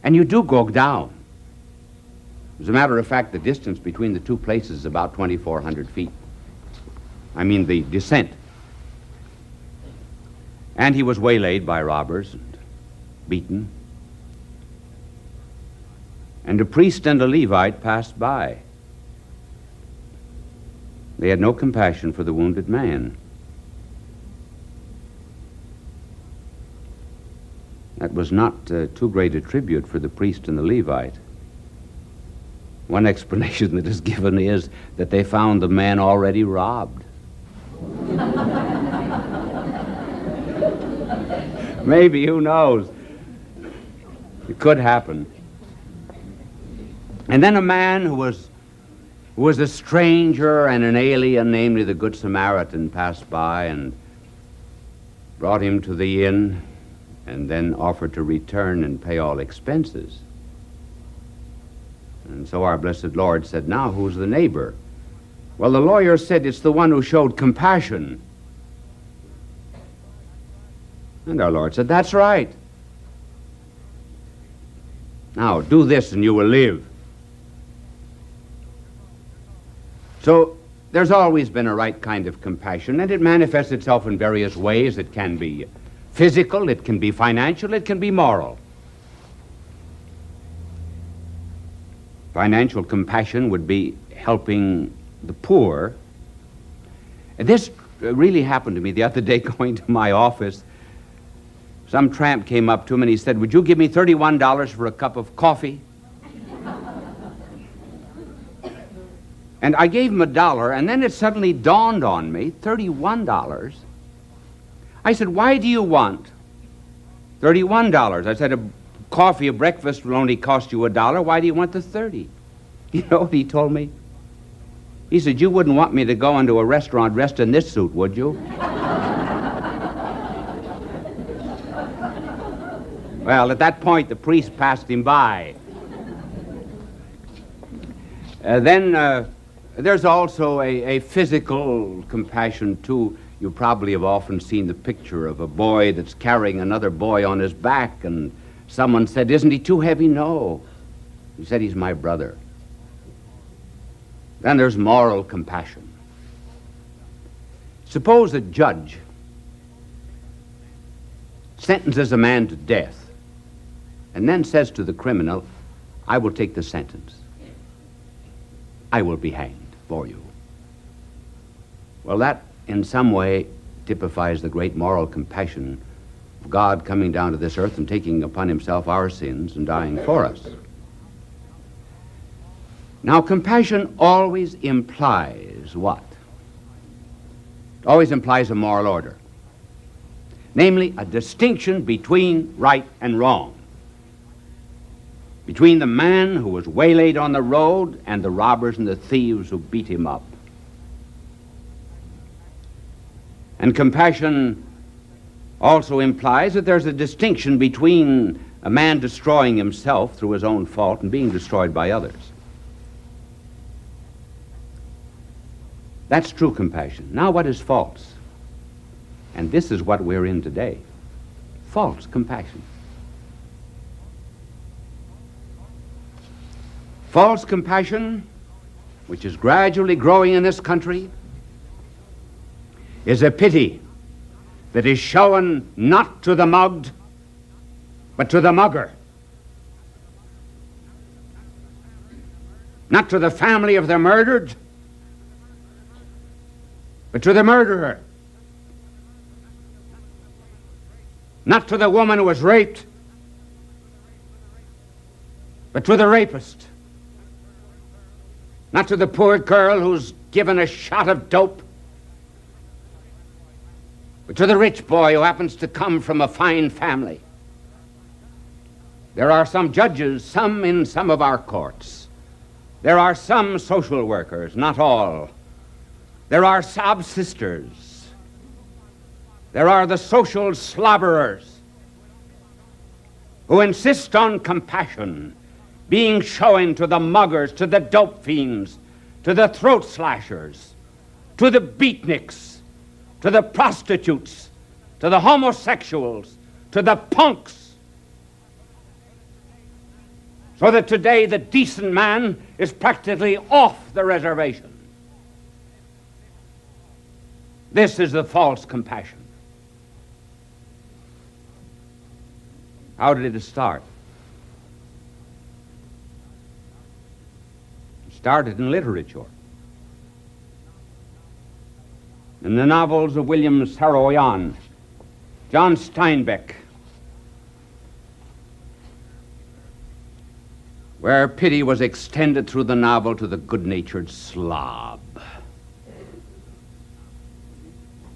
And you do go down. As a matter of fact, the distance between the two places is about 2,400 feet. I mean the descent. And he was waylaid by robbers and beaten. And a priest and a Levite passed by. They had no compassion for the wounded man. That was not too great a tribute for the priest and the Levite. One explanation that is given is that they found the man already robbed. Maybe, who knows? It could happen. And then a man who was a stranger and an alien, namely the Good Samaritan, passed by and brought him to the inn and then offered to return and pay all expenses. And so our blessed Lord said, now who's the neighbor? Well, the lawyer said it's the one who showed compassion. And our Lord said, that's right. Now do this and you will live. So there's always been a right kind of compassion, and it manifests itself in various ways. It can be physical, it can be financial, it can be moral. Financial compassion would be helping the poor. And this really happened to me the other day going to my office. Some tramp came up to him and he said, would you give me $31 for a cup of coffee? And I gave him $1, and then it suddenly dawned on me, $31. I said, why do you want $31? I said, a coffee, a breakfast will only cost you $1. Why do you want the 30? You know what he told me? He said, you wouldn't want me to go into a restaurant dressed in this suit, would you? Well, at that point, the priest passed him by. Then there's also a physical compassion, too. You probably have often seen the picture of a boy that's carrying another boy on his back, and someone said, isn't he too heavy? No. He said, he's my brother. Then there's moral compassion. Suppose a judge sentences a man to death and then says to the criminal, I will take the sentence. I will be hanged for you. Well, that in some way typifies the great moral compassion of God coming down to this earth and taking upon himself our sins and dying for us. Now, compassion always implies what? It always implies a moral order. Namely, a distinction between right and wrong. Between the man who was waylaid on the road and the robbers and the thieves who beat him up. And compassion also implies that there's a distinction between a man destroying himself through his own fault and being destroyed by others. That's true compassion. Now, what is false? And this is what we're in today. False compassion. False compassion, which is gradually growing in this country, is a pity that is shown not to the mugged, but to the mugger. Not to the family of the murdered, but to the murderer. Not to the woman who was raped, but to the rapist. Not to the poor girl who's given a shot of dope, but to the rich boy who happens to come from a fine family. There are some judges, some in some of our courts. There are some social workers, not all. There are sob sisters. There are the social slobberers who insist on compassion being shown to the muggers, to the dope fiends, to the throat slashers, to the beatniks, to the prostitutes, to the homosexuals, to the punks. So that today the decent man is practically off the reservation. This is the false compassion. How did it start? It started in literature. In the novels of William Saroyan, John Steinbeck, where pity was extended through the novel to the good-natured slob.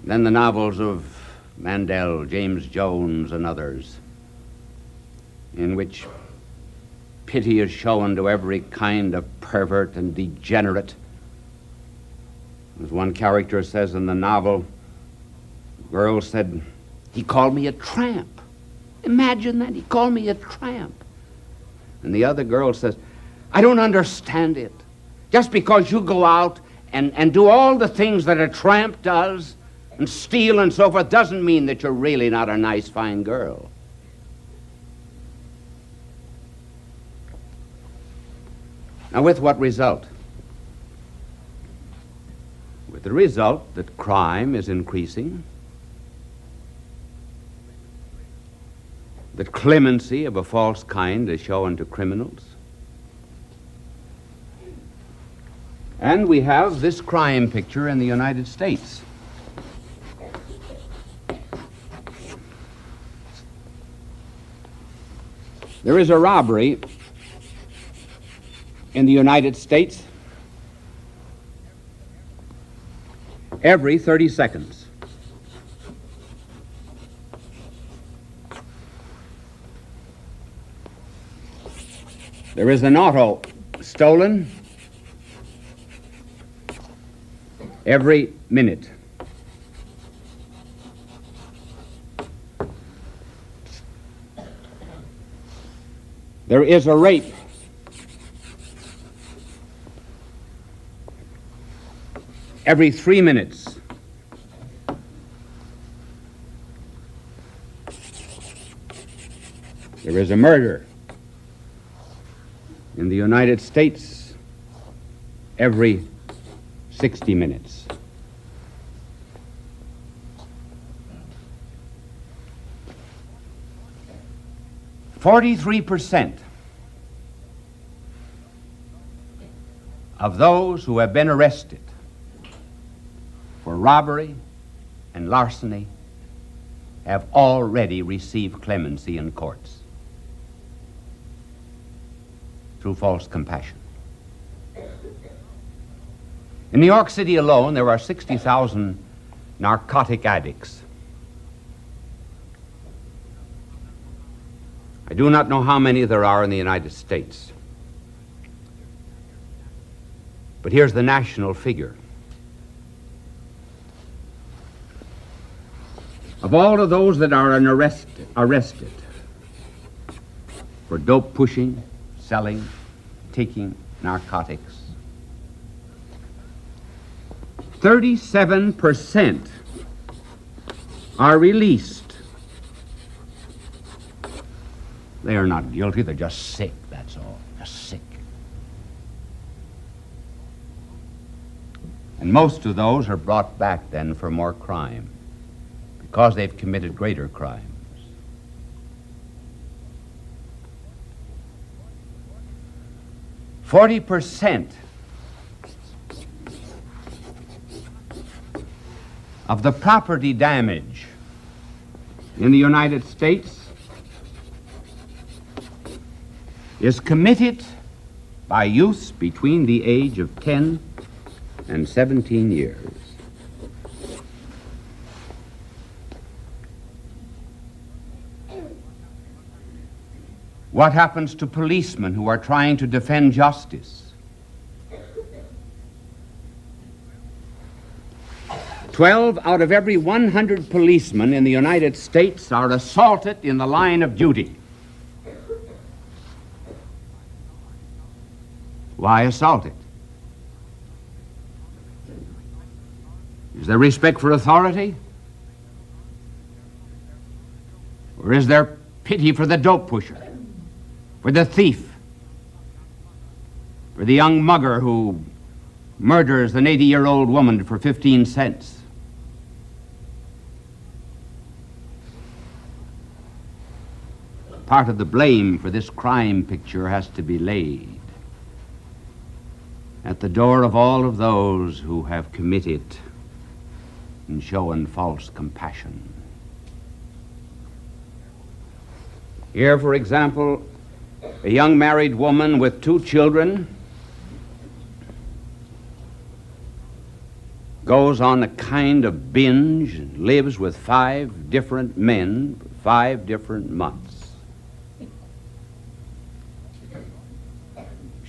Then the novels of Mandel, James Jones, and others, in which pity is shown to every kind of pervert and degenerate. As one character says in the novel, the girl said, "He called me a tramp." Imagine that, he called me a tramp. And the other girl says, "I don't understand it. Just because you go out and do all the things that a tramp does, and steal and so forth, doesn't mean that you're really not a nice, fine girl." Now, with what result? With the result that crime is increasing, that clemency of a false kind is shown to criminals, and we have this crime picture in the United States. There is a robbery in the United States every 30 seconds. There is an auto stolen every minute. There is a rape every 3 minutes. There is a murder in the United States every 60 minutes. "43% of those who have been arrested for robbery and larceny have already received clemency in courts through false compassion." In New York City alone, there are 60,000 narcotic addicts. I do not know how many there are in the United States, but here's the national figure. Of all of those that are arrested for dope pushing, selling, taking narcotics, 37% are released. They are not guilty, they're just sick, that's all, just sick. And most of those are brought back then for more crime, because they've committed greater crimes. "40% of the property damage in the United States is committed by youths between the age of 10 and 17 years. What happens to policemen who are trying to defend justice? 12 out of every 100 policemen in the United States are assaulted in the line of duty. Why assaulted? Is there respect for authority? Or is there pity for the dope pusher, for the thief, for the young mugger who murders an 80-year-old woman for 15 cents? Part of the blame for this crime picture has to be laid at the door of all of those who have committed and shown false compassion. Here, for example, a young married woman with 2 children goes on a kind of binge and lives with 5 different men for 5 different months.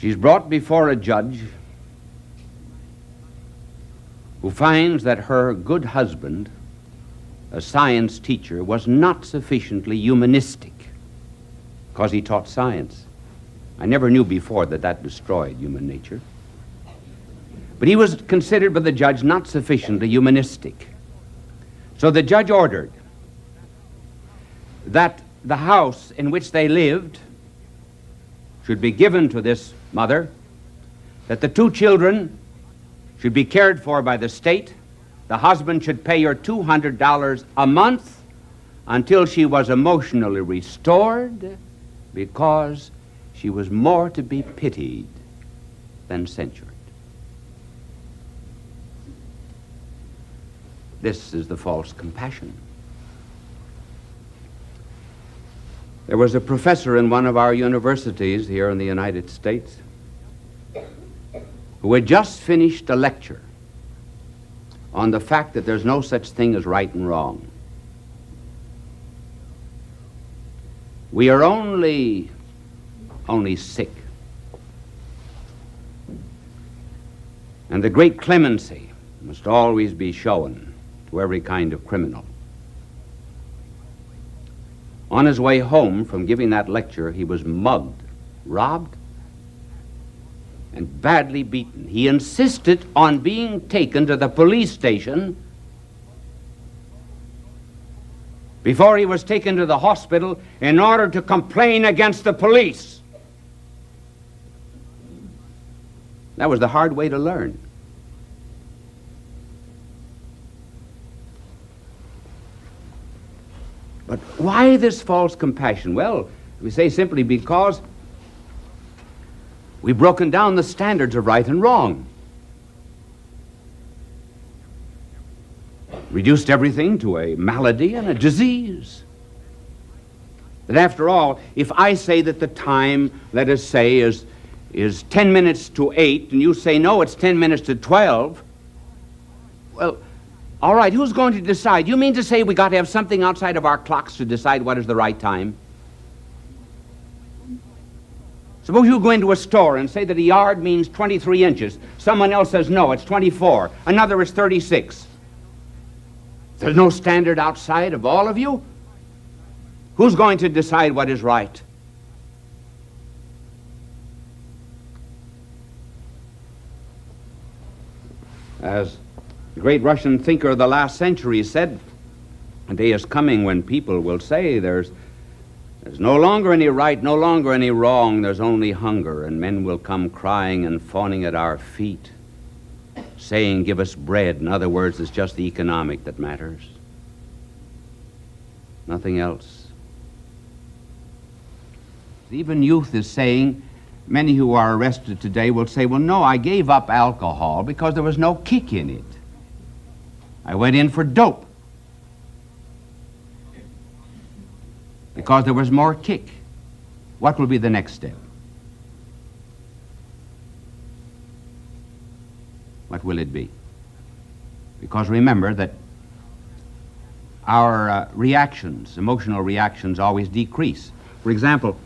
She's brought before a judge who finds that her good husband, a science teacher, was not sufficiently humanistic because he taught science. I never knew before that that destroyed human nature. But he was considered by the judge not sufficiently humanistic. So the judge ordered that the house in which they lived should be given to this mother, that the 2 children should be cared for by the state. The husband should pay her $200 a month until she was emotionally restored, because she was more to be pitied than censured. This is the false compassion. There was a professor in one of our universities here in the United States who had just finished a lecture on the fact that there's no such thing as right and wrong. We are only sick. And the great clemency must always be shown to every kind of criminal. On his way home from giving that lecture, he was mugged, robbed, and badly beaten. He insisted on being taken to the police station before he was taken to the hospital in order to complain against the police. That was the hard way to learn. But why this false compassion? Well, we say simply because we've broken down the standards of right and wrong. Reduced everything to a malady and a disease. That after all, if I say that the time, let us say, is 10 minutes to 8, and you say, no, it's 10 minutes to 12, well, all right, who's going to decide? You mean to say we got to have something outside of our clocks to decide what is the right time? Suppose you go into a store and say that a yard means 23 inches. Someone else says, no, it's 24. Another is 36. There's no standard outside of all of you? Who's going to decide what is right? As the great Russian thinker of the last century said, a day is coming when people will say there's no longer any right, no longer any wrong, there's only hunger, and men will come crying and fawning at our feet, saying, give us bread. In other words, it's just the economic that matters. Nothing else. Even youth is saying, many who are arrested today will say, well, no, I gave up alcohol because there was no kick in it. I went in for dope because there was more kick. What will be the next step? What will it be? Because remember that our reactions, emotional reactions, always decrease. For example,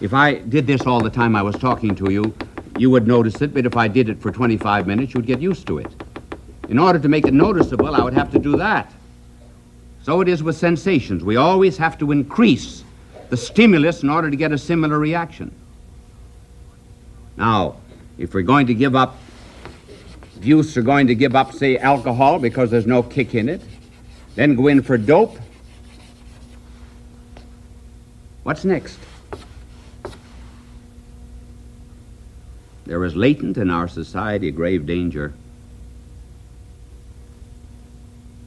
if I did this all the time I was talking to you, you would notice it, but if I did it for 25 minutes, you'd get used to it. In order to make it noticeable, I would have to do that. So it is with sensations. We always have to increase the stimulus in order to get a similar reaction. Now, if we're going to give up, if youths are going to give up, say, alcohol because there's no kick in it, then go in for dope, what's next? There is latent in our society a grave danger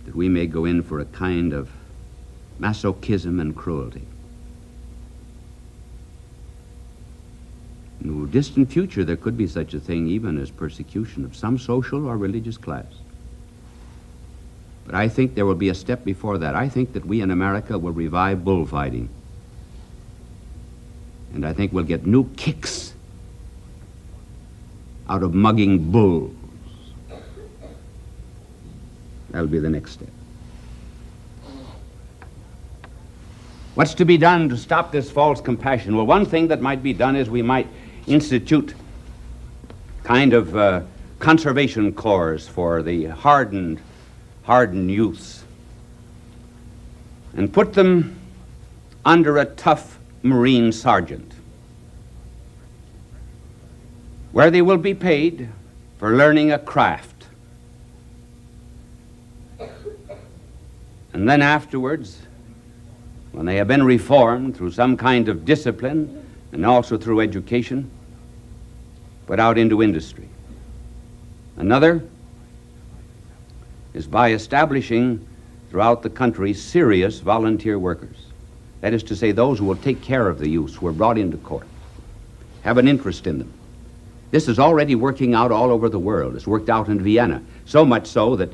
that we may go in for a kind of masochism and cruelty. In the distant future, there could be such a thing even as persecution of some social or religious class. But I think there will be a step before that. I think that we in America will revive bullfighting. And I think we'll get new kicks out of mugging bulls. That'll be the next step. What's to be done to stop this false compassion? Well, one thing that might be done is we might institute kind of conservation corps for the hardened youths and put them under a tough Marine sergeant, where they will be paid for learning a craft. And then afterwards, when they have been reformed through some kind of discipline and also through education, put out into industry. Another is by establishing throughout the country serious volunteer workers. That is to say, those who will take care of the youths who are brought into court, have an interest in them. This is already working out all over the world. It's worked out in Vienna, so much so that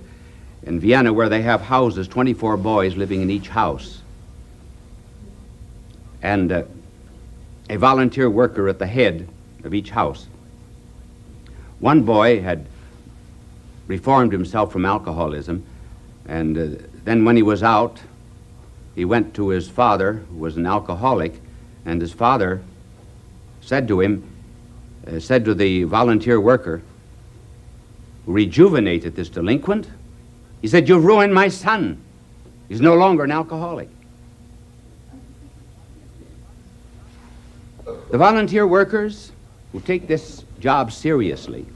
in Vienna, where they have houses, 24 boys living in each house, and a volunteer worker at the head of each house. One boy had reformed himself from alcoholism, and then when he was out, he went to his father, who was an alcoholic, and his father said to him, said to the volunteer worker who rejuvenated this delinquent, he said, "You've ruined my son. He's no longer an alcoholic." The volunteer workers who take this job seriously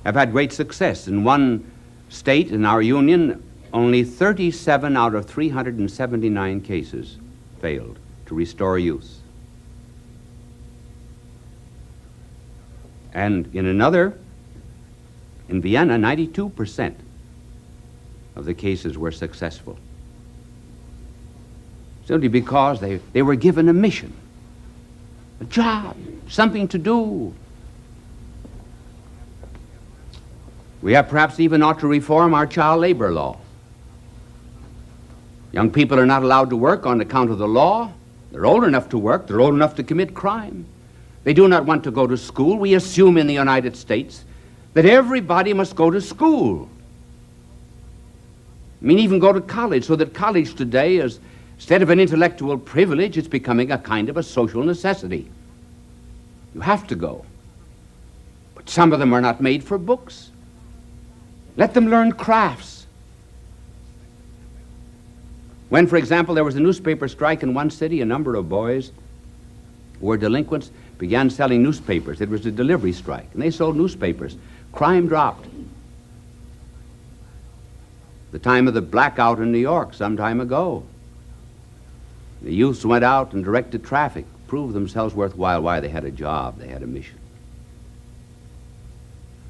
have had great success. In one state in our union, only 37 out of 379 cases failed to restore use. And in another, in Vienna, 92% of the cases were successful. Simply because they were given a mission, a job, something to do. We have perhaps even ought to reform our child labor law. Young people are not allowed to work on account of the law. They're old enough to work. They're old enough to commit crime. They do not want to go to school. We assume in the United States that everybody must go to school. I mean, even go to college, so that college today is, instead of an intellectual privilege, it's becoming a kind of a social necessity. You have to go. But some of them are not made for books. Let them learn crafts. When, for example, there was a newspaper strike in one city, a number of boys who were delinquents began selling newspapers. It was a delivery strike, and they sold newspapers. Crime dropped. The time of the blackout in New York some time ago, the youths went out and directed traffic, proved themselves worthwhile. Why? They had a job, they had a mission.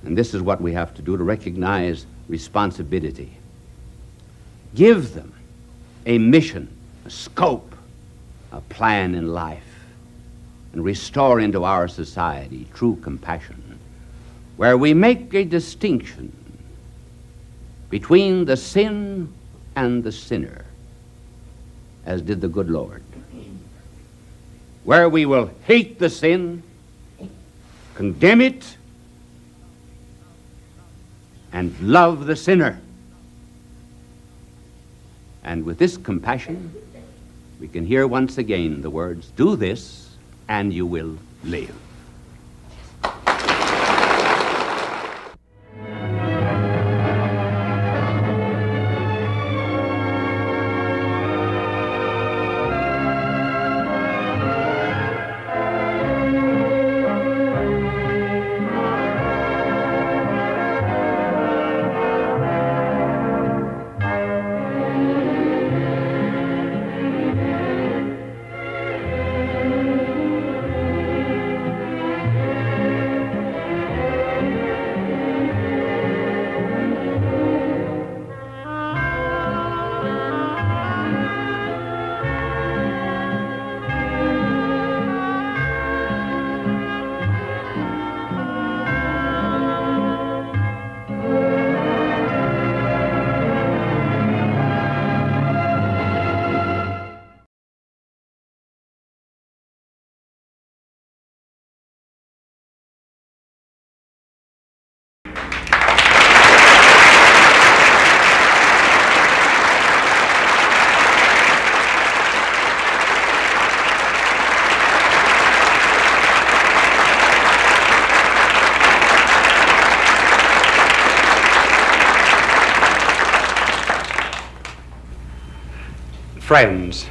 And this is what we have to do, to recognize responsibility. Give them a mission, a scope, a plan in life, and restore into our society true compassion, where we make a distinction between the sin and the sinner, as did the good Lord, where we will hate the sin, condemn it, and love the sinner. And with this compassion, we can hear once again the words, "Do this, and you will live." Friends,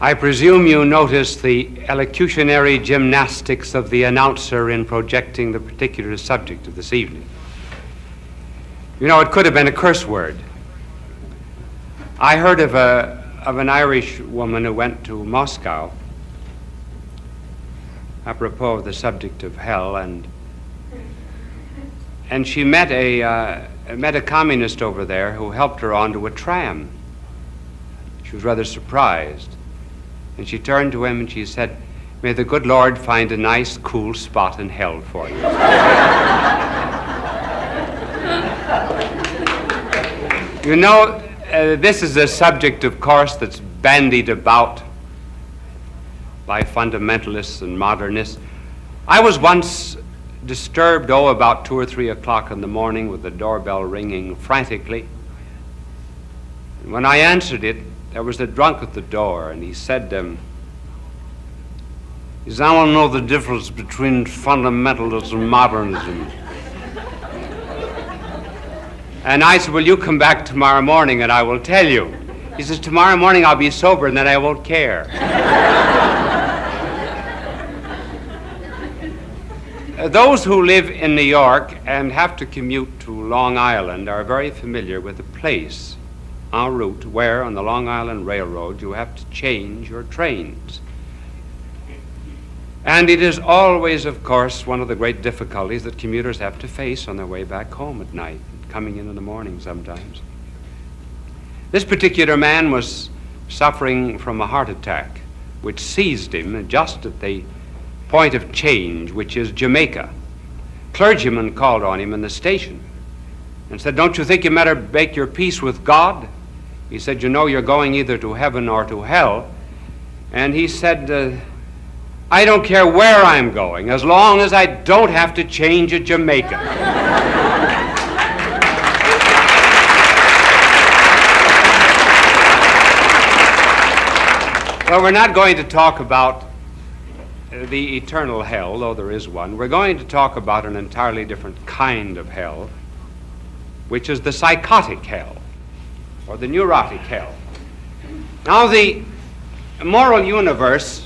I presume you noticed the elocutionary gymnastics of the announcer in projecting the particular subject of this evening. You know, it could have been a curse word. I heard of an Irish woman who went to Moscow apropos of the subject of hell, and she met a communist over there who helped her onto a tram. She was rather surprised. And she turned to him and she said, "May the good Lord find a nice, cool spot in hell for you." You know, this is a subject, of course, that's bandied about by fundamentalists and modernists. I was once disturbed, about 2 or 3 o'clock in the morning with the doorbell ringing frantically. And when I answered it, there was a drunk at the door, and he said, I don't know the difference between fundamentalism and modernism. And I said, well, you come back tomorrow morning and I will tell you. He says, tomorrow morning I'll be sober and then I won't care. Those who live in New York and have to commute to Long Island are very familiar with the place en route where on the Long Island Railroad you have to change your trains. And it is always, of course, one of the great difficulties that commuters have to face on their way back home at night, coming in the morning sometimes. This particular man was suffering from a heart attack, which seized him just at the point of change, which is Jamaica. Clergyman called on him in the station and said, "Don't you think you better make your peace with God?" He said, "You know you're going either to heaven or to hell." And he said, "I don't care where I'm going, as long as I don't have to change at Jamaica." Well, we're not going to talk about the eternal hell, though there is one. We're going to talk about an entirely different kind of hell, which is the psychotic hell, or the neurotic hell. Now, the moral universe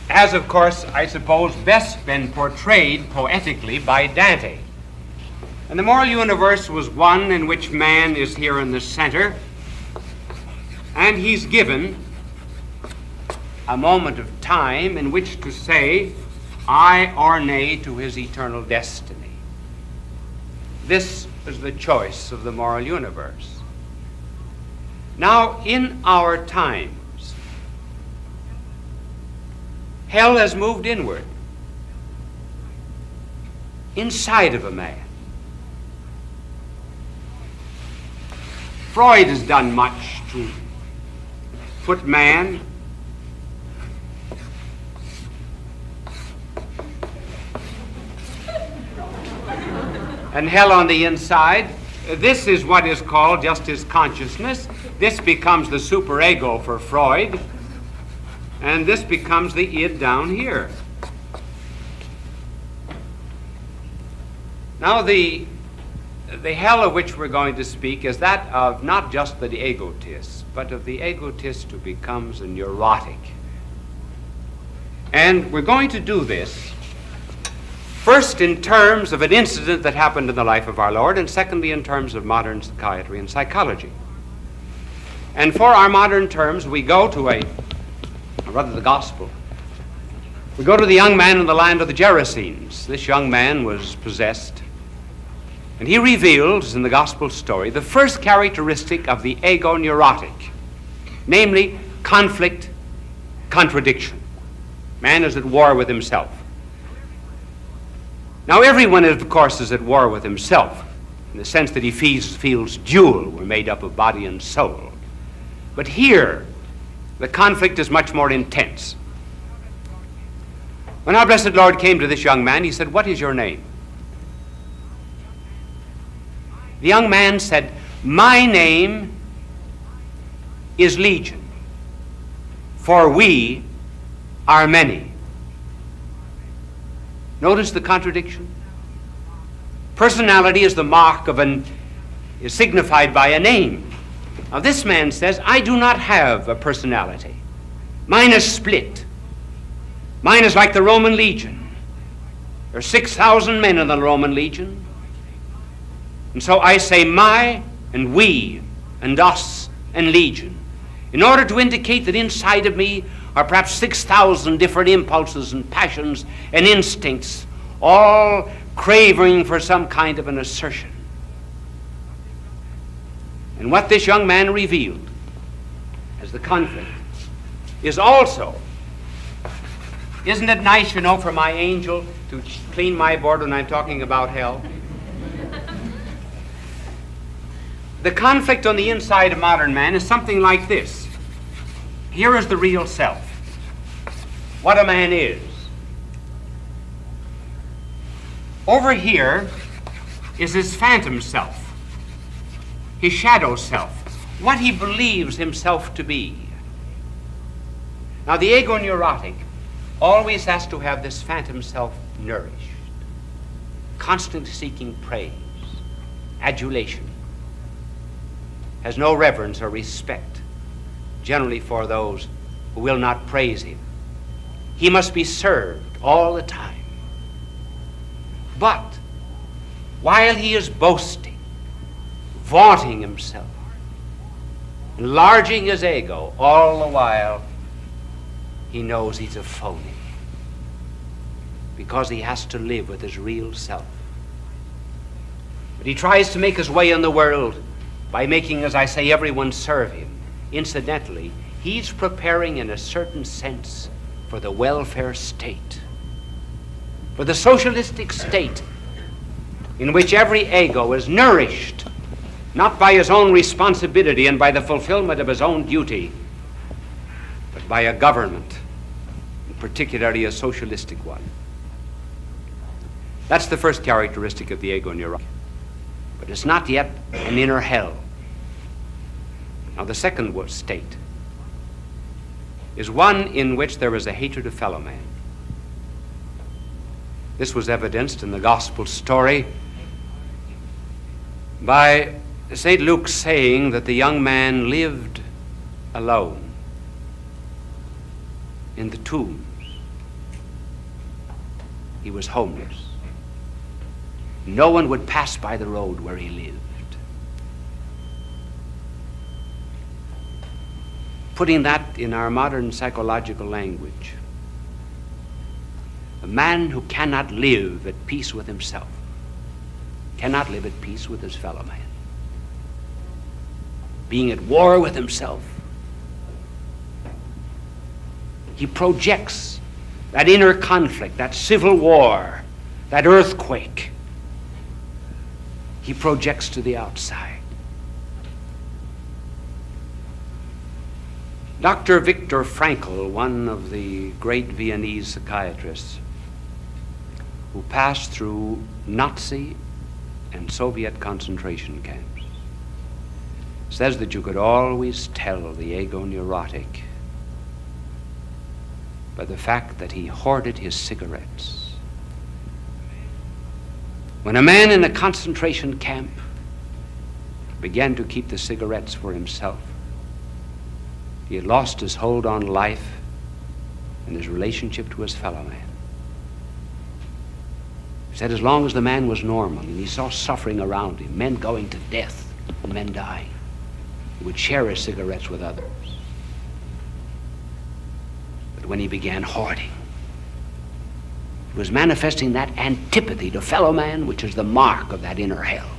has, of course, I suppose, best been portrayed poetically by Dante. And the moral universe was one in which man is here in the center, and he's given a moment of time in which to say aye or nay to his eternal destiny. This is the choice of the moral universe. Now, in our times, hell has moved inward, inside of a man. Freud has done much to put man and hell on the inside. This is what is called just his consciousness. This becomes the superego for Freud, and this becomes the id down here. Now, the hell of which we're going to speak is that of not just the egotist, but of the egotist who becomes a neurotic. And we're going to do this first in terms of an incident that happened in the life of our Lord, and secondly in terms of modern psychiatry and psychology. And for our modern terms, we go to the gospel. We go to the young man in the land of the Gerasenes. This young man was possessed, and he reveals in the gospel story the first characteristic of the ego neurotic, namely conflict, contradiction. Man is at war with himself. Now, everyone, of course, is at war with himself, in the sense that he feels dual. We're made up of body and soul. But here, the conflict is much more intense. When our blessed Lord came to this young man, he said, "What is your name?" The young man said, "My name is Legion, for we are many." Notice the contradiction. Personality is the mark of is signified by a name. Now this man says, I do not have a personality. Mine is split. Mine is like the Roman legion. There are 6,000 men in the Roman legion. And so I say my and we and us and legion, in order to indicate that inside of me are perhaps 6,000 different impulses and passions and instincts, all craving for some kind of an assertion. And what this young man revealed as the conflict is also, isn't it nice, you know, for my angel to clean my board when I'm talking about hell? The conflict on the inside of modern man is something like this. Here is the real self, what a man is. Over here is his phantom self, his shadow self, what he believes himself to be. Now the ego neurotic always has to have this phantom self nourished, constantly seeking praise, adulation, has no reverence or respect generally for those who will not praise him. He must be served all the time. But while he is boasting, vaunting himself, enlarging his ego, all the while he knows he's a phony, because he has to live with his real self. But he tries to make his way in the world by making, as I say, everyone serve him. Incidentally, he's preparing in a certain sense for the welfare state, for the socialistic state in which every ego is nourished not by his own responsibility and by the fulfillment of his own duty, but by a government, particularly a socialistic one. That's the first characteristic of the ego neurotic. But it's not yet an inner hell. Now the second state is one in which there is a hatred of fellow man. This was evidenced in the gospel story by St. Luke saying that the young man lived alone in the tombs. He was homeless. No one would pass by the road where he lived. Putting that in our modern psychological language, a man who cannot live at peace with himself cannot live at peace with his fellow man. Being at war with himself, he projects that inner conflict, that civil war, that earthquake. He projects to the outside. Dr. Viktor Frankl, one of the great Viennese psychiatrists who passed through Nazi and Soviet concentration camps, says that you could always tell the ego neurotic by the fact that he hoarded his cigarettes. When a man in a concentration camp began to keep the cigarettes for himself, he had lost his hold on life and his relationship to his fellow man. He said as long as the man was normal and he saw suffering around him, men going to death and men dying, he would share his cigarettes with others. But when he began hoarding, he was manifesting that antipathy to fellow man, which is the mark of that inner hell.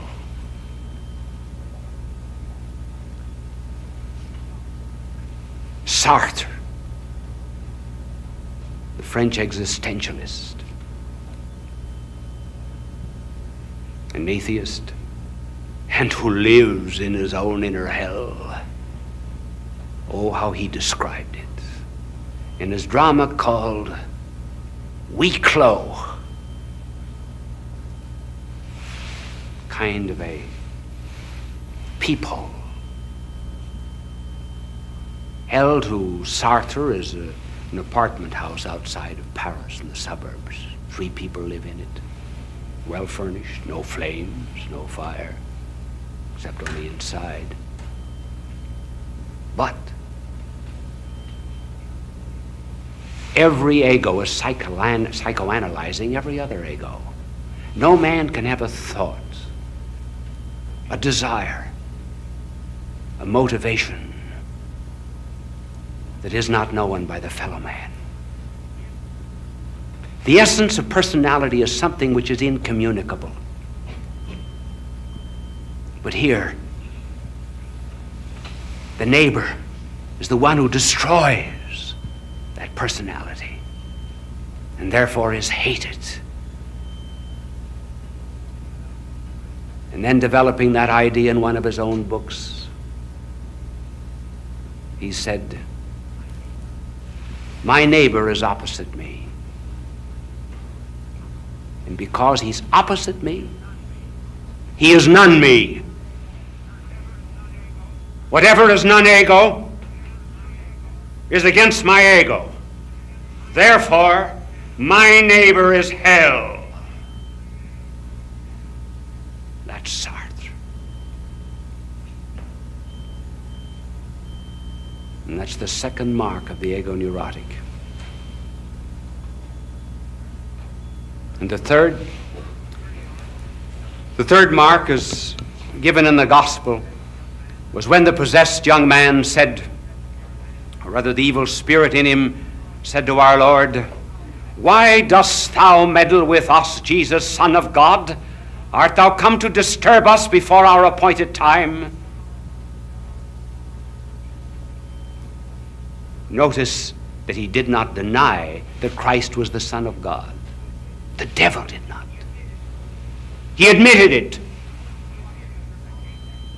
Sartre, the French existentialist, an atheist, and who lives in his own inner hell. Oh, how he described it in his drama called Huis Clos. Kind of a peephole. Hell to Sartre is an apartment house outside of Paris in the suburbs. 3 people live in it. Well furnished, no flames, no fire, except on the inside. But every ego is psychoanalyzing every other ego. No man can have a thought, a desire, a motivation that is not known by the fellow man. The essence of personality is something which is incommunicable. But here, the neighbor is the one who destroys that personality and therefore is hated. And then developing that idea in one of his own books, he said, my neighbor is opposite me. And because he's opposite me, he is none me. Whatever is non-ego is against my ego. Therefore, my neighbor is hell. That's Sartre. And that's the second mark of the ego neurotic. And the third mark is given in the gospel, was when the possessed young man said, or rather the evil spirit in him said to our Lord, why dost thou meddle with us, Jesus, Son of God? Art thou come to disturb us before our appointed time? Notice that he did not deny that Christ was the Son of God. The devil did not. He admitted it.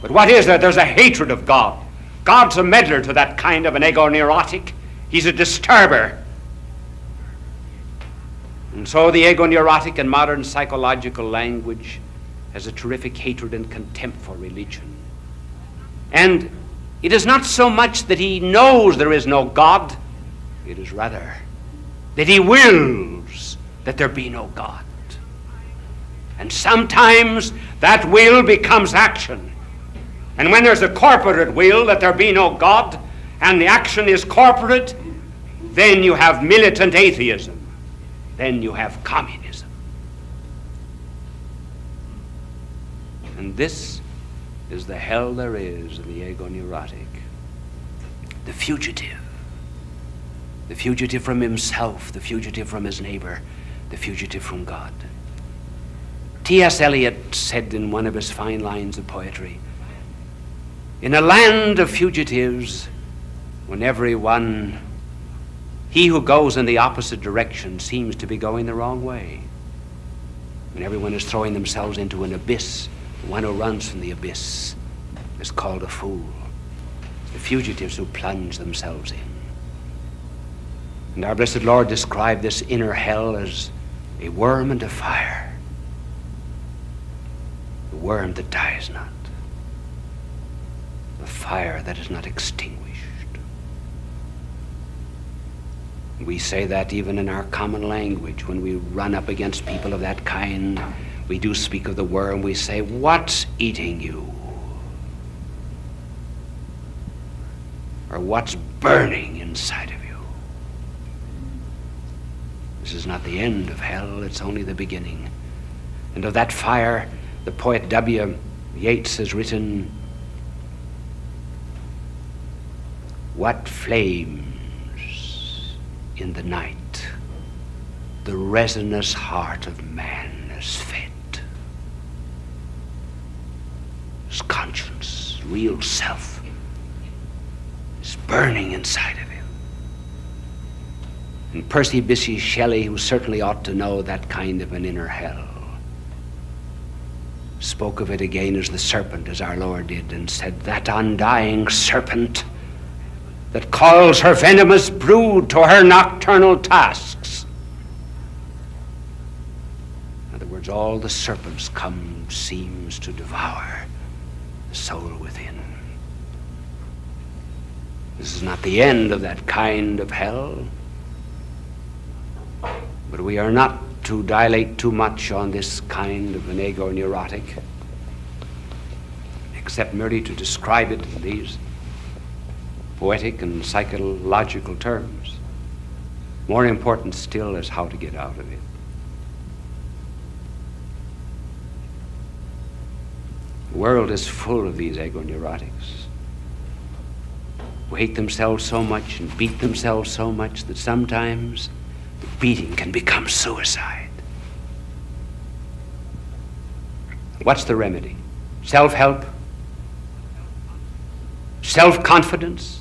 But what is there? There's a hatred of God. God's a meddler to that kind of an ego neurotic. He's a disturber. And so the ego neurotic in modern psychological language has a terrific hatred and contempt for religion. And it is not so much that he knows there is no God, it is rather that he wills that there be no God. And sometimes that will becomes action. And when there's a corporate will that there be no God, and the action is corporate, then you have militant atheism. Then you have communism. And this is the hell there is in the ego neurotic. The fugitive from himself, the fugitive from his neighbor, the fugitive from God. T.S. Eliot said in one of his fine lines of poetry, in a land of fugitives, when everyone, he who goes in the opposite direction seems to be going the wrong way, when everyone is throwing themselves into an abyss, the one who runs from the abyss is called a fool. The fugitives who plunge themselves in. And our blessed Lord described this inner hell as a worm and a fire. The worm that dies not. The fire that is not extinguished. We say that even in our common language. When we run up against people of that kind, we do speak of the worm. We say, what's eating you? Or what's burning inside of you? This is not the end of hell, it's only the beginning. And of that fire, the poet W. Yeats has written, what flames in the night the resinous heart of man is fed. His conscience, real self, is burning inside of him. And Percy Bysshe Shelley, who certainly ought to know that kind of an inner hell, spoke of it again as the serpent, as our Lord did, and said, that undying serpent that calls her venomous brood to her nocturnal tasks. In other words, all the serpents come seems to devour the soul within. This is not the end of that kind of hell, but we are not to dilate too much on this kind of an ego neurotic, except merely to describe it in these poetic and psychological terms. More important still is how to get out of it. The world is full of these ego-neurotics who hate themselves so much and beat themselves so much that sometimes the beating can become suicide. What's the remedy? Self-help? Self-confidence?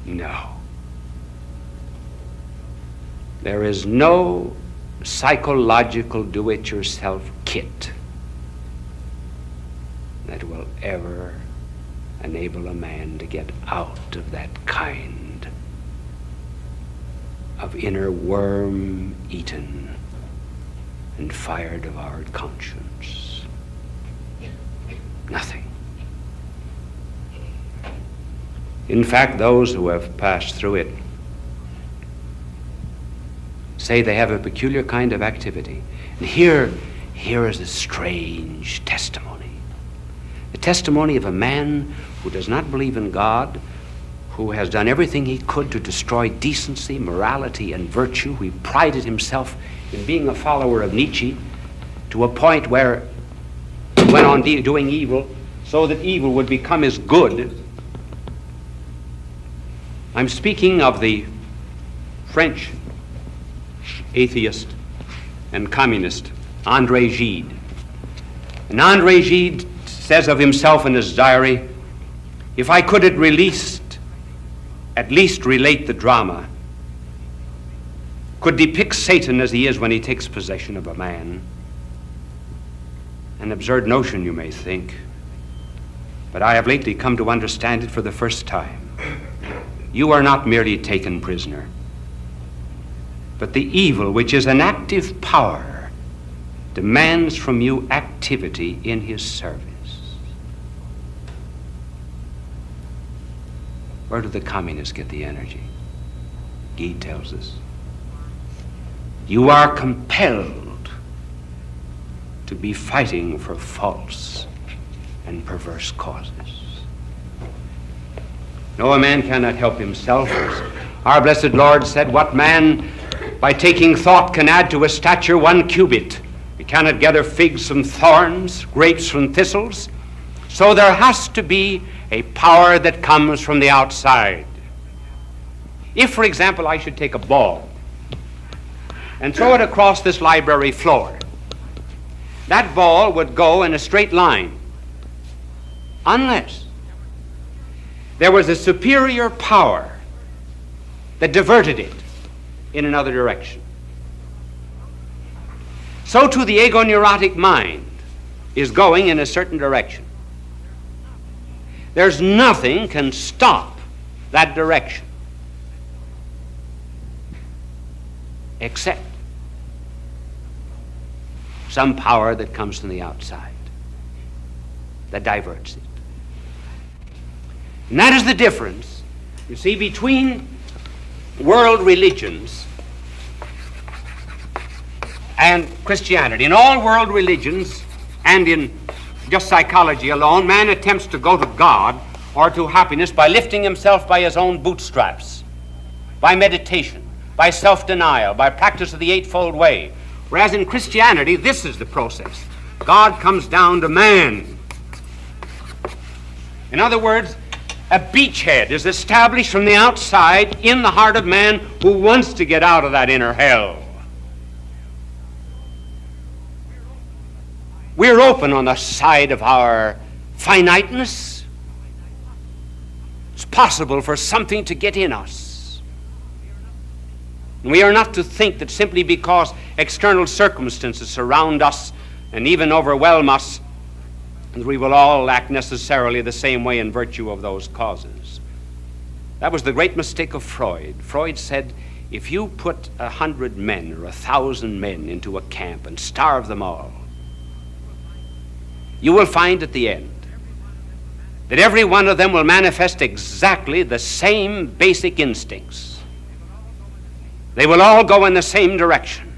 No. There is no psychological do-it-yourself kit that will ever enable a man to get out of that kind of inner worm-eaten and fire-devoured conscience. Nothing. In fact, those who have passed through it say they have a peculiar kind of activity. And here is a strange testimony. The testimony of a man who does not believe in God, who has done everything he could to destroy decency, morality, and virtue. He prided himself in being a follower of Nietzsche to a point where he went on doing evil so that evil would become his good. I'm speaking of the French atheist and communist André Gide. And André Gide says of himself in his diary, "If I could at least relate the drama, could depict Satan as he is when he takes possession of a man." An absurd notion, you may think, but I have lately come to understand it for the first time. You are not merely taken prisoner, but the evil, which is an active power, demands from you activity in his service. Where do the communists get the energy? Gide tells us. You are compelled to be fighting for false and perverse causes. No, a man cannot help himself. As our blessed Lord said, what man by taking thought can add to a stature 1 cubit? He cannot gather figs from thorns, grapes from thistles. So there has to be a power that comes from the outside. If, for example, I should take a ball and throw it across this library floor, that ball would go in a straight line unless there was a superior power that diverted it in another direction. So too the ego-neurotic mind is going in a certain direction. There's nothing can stop that direction except some power that comes from the outside that diverts it. And that is the difference, you see, between world religions and Christianity. In all world religions and in just psychology alone, man attempts to go to God or to happiness by lifting himself by his own bootstraps, by meditation, by self-denial, by practice of the eightfold way. Whereas in Christianity, this is the process. God comes down to man. In other words, a beachhead is established from the outside in the heart of man who wants to get out of that inner hell. We're open on the side of our finiteness. It's possible for something to get in us. We are not to think that simply because external circumstances surround us and even overwhelm us, we will all act necessarily the same way in virtue of those causes. That was the great mistake of Freud. Freud said, if you put 100 men or 1,000 men into a camp and starve them all, you will find at the end that every one of them will manifest exactly the same basic instincts. They will all go in the same direction.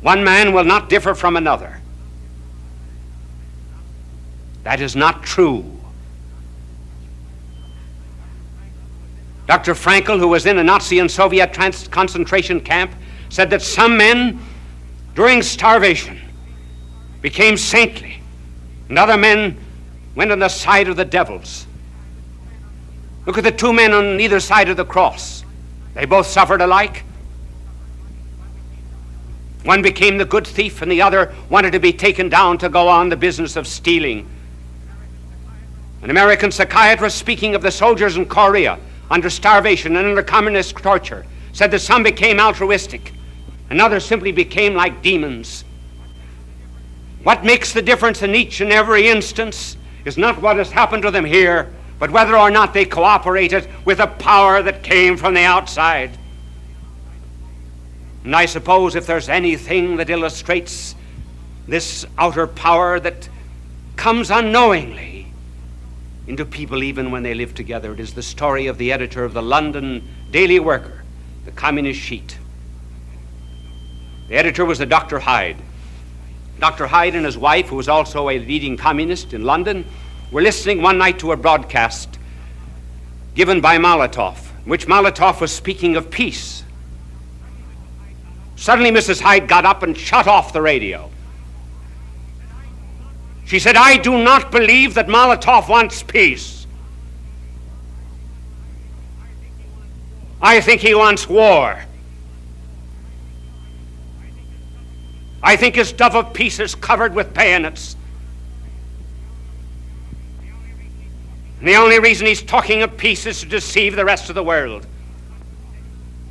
One man will not differ from another. That is not true. Dr. Frankl, who was in a Nazi and Soviet concentration camp, said that some men, during starvation, became saintly, and other men went on the side of the devils. Look at the two men on either side of the cross. They both suffered alike. One became the good thief, and the other wanted to be taken down to go on the business of stealing. An American psychiatrist, speaking of the soldiers in Korea under starvation and under communist torture, said that some became altruistic and others simply became like demons. What makes the difference in each and every instance is not what has happened to them here, but whether or not they cooperated with a power that came from the outside. And I suppose if there's anything that illustrates this outer power that comes unknowingly into people even when they live together, it is the story of the editor of the London Daily Worker, the communist sheet. The editor was a Dr. Hyde. Dr. Hyde and his wife, who was also a leading communist in London, were listening one night to a broadcast given by Molotov, in which Molotov was speaking of peace. Suddenly Mrs. Hyde got up and shut off the radio. She said, "I do not believe that Molotov wants peace. I think he wants war. I think his dove of peace is covered with bayonets. And the only reason he's talking of peace is to deceive the rest of the world."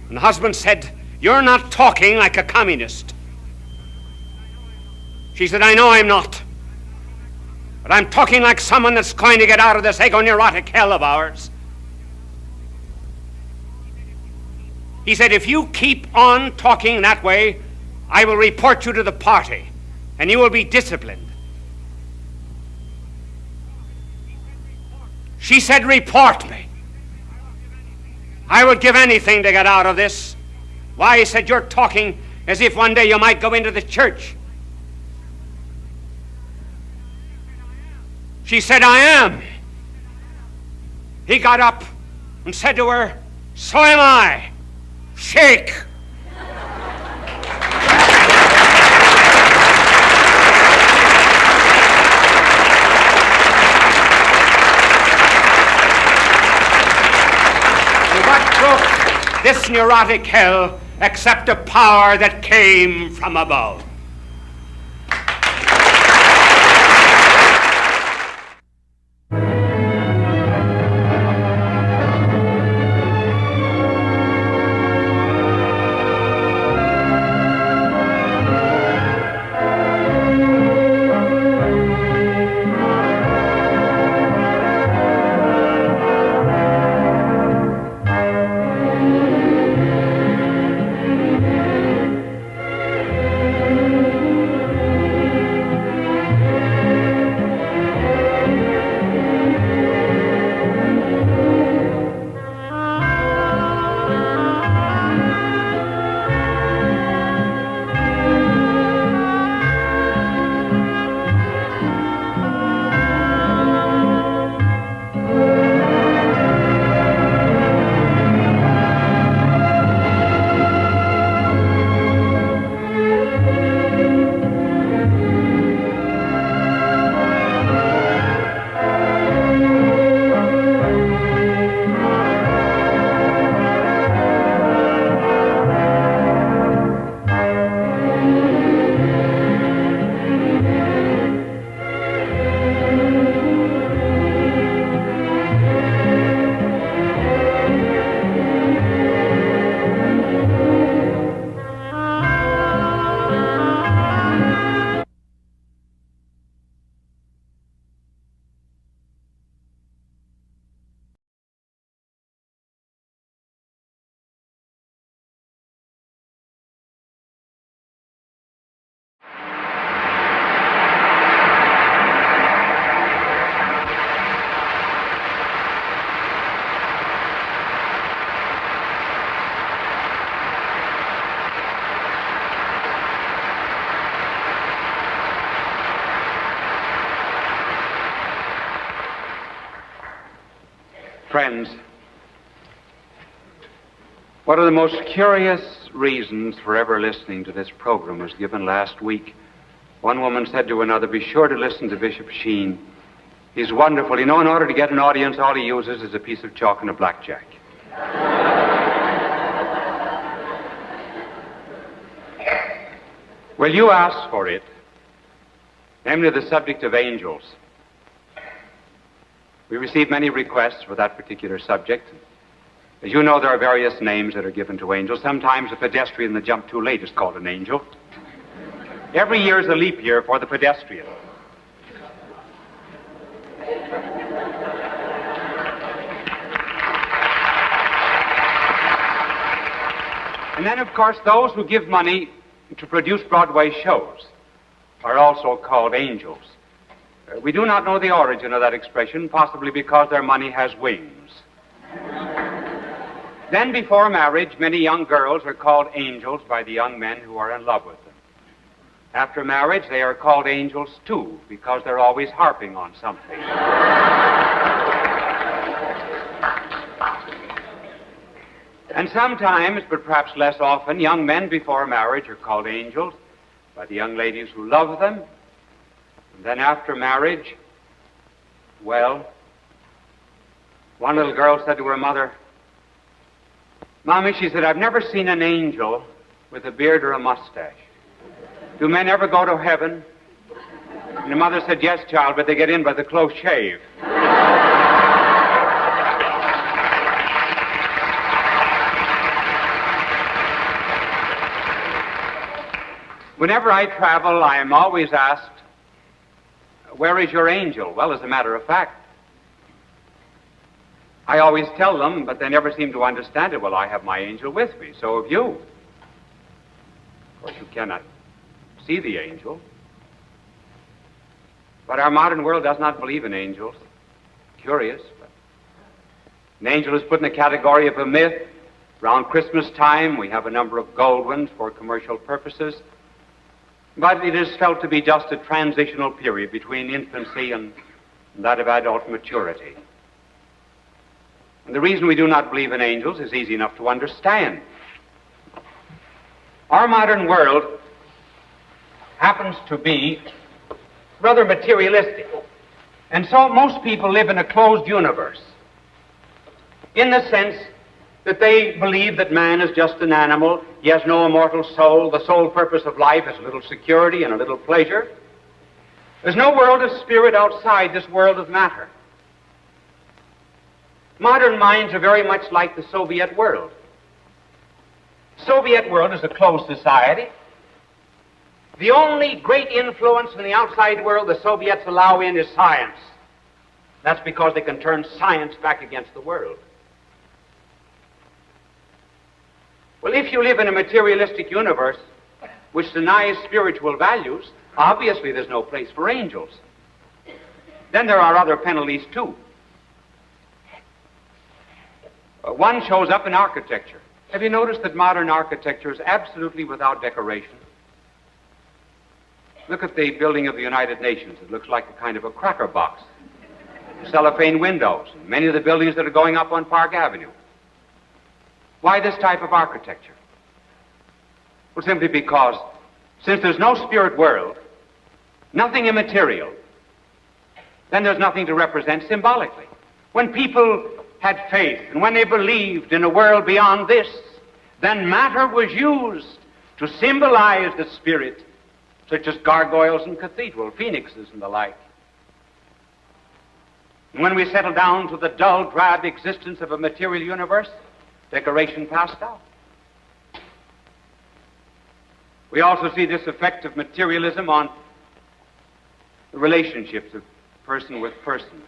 And the husband said, "You're not talking like a communist." She said, "I know I'm not. But I'm talking like someone that's going to get out of this ego-neurotic hell of ours." He said, "If you keep on talking that way, I will report you to the party, and you will be disciplined." She said, "Report me. I would give anything to get out of this." "Why?" He said, "You're talking as if one day you might go into the church." She said, "I am." He got up and said to her, "So am I. Shake." What broke this neurotic hell except a power that came from above? friends, one of the most curious reasons for ever listening to this program was given last week. One woman said to another, be sure to listen to Bishop Sheen. He's wonderful. You know, in order to get an audience, all he uses is a piece of chalk and a blackjack. Well, you asked for it, namely the subject of angels. We received many requests for that particular subject. As you know, there are various names that are given to angels. Sometimes a pedestrian that jumped too late is called an angel. Every year is a leap year for the pedestrian. And then, of course, those who give money to produce Broadway shows are also called angels. We do not know the origin of that expression, possibly because their money has wings. Then, before marriage, many young girls are called angels by the young men who are in love with them. After marriage, they are called angels, too, because they're always harping on something. And sometimes, but perhaps less often, young men before marriage are called angels by the young ladies who love them. And then after marriage, well, one little girl said to her mother, Mommy, she said, I've never seen an angel with a beard or a mustache. Do men ever go to heaven? And the mother said, yes, child, but they get in by the close shave. Whenever I travel, I am always asked, where is your angel? Well, as a matter of fact, I always tell them, but they never seem to understand it. Well, I have my angel with me, so have you. Of course, you cannot see the angel. But our modern world does not believe in angels. Curious, but an angel is put in the category of a myth. Around Christmas time, we have a number of gold ones for commercial purposes. But it is felt to be just a transitional period between infancy and that of adult maturity. And the reason we do not believe in angels is easy enough to understand. Our modern world happens to be rather materialistic. And so most people live in a closed universe, in the sense that they believe that man is just an animal. He has no immortal soul. The sole purpose of life is a little security and a little pleasure. There's no world of spirit outside this world of matter. Modern minds are very much like the Soviet world. The Soviet world is a closed society. The only great influence in the outside world the Soviets allow in is science. That's because they can turn science back against the world. Well, if you live in a materialistic universe which denies spiritual values, obviously there's no place for angels. Then there are other penalties, too. One shows up in architecture. Have you noticed that modern architecture is absolutely without decoration? Look at the building of the United Nations. It looks like a kind of a cracker box. Cellophane windows, and many of the buildings that are going up on Park Avenue. Why this type of architecture? Well, simply because since there's no spirit world, nothing immaterial, then there's nothing to represent symbolically. When people had faith and when they believed in a world beyond this, then matter was used to symbolize the spirit, such as gargoyles in cathedral, phoenixes and the like. And when we settle down to the dull, drab existence of a material universe, decoration passed out. We also see this effect of materialism on the relationships of person with person.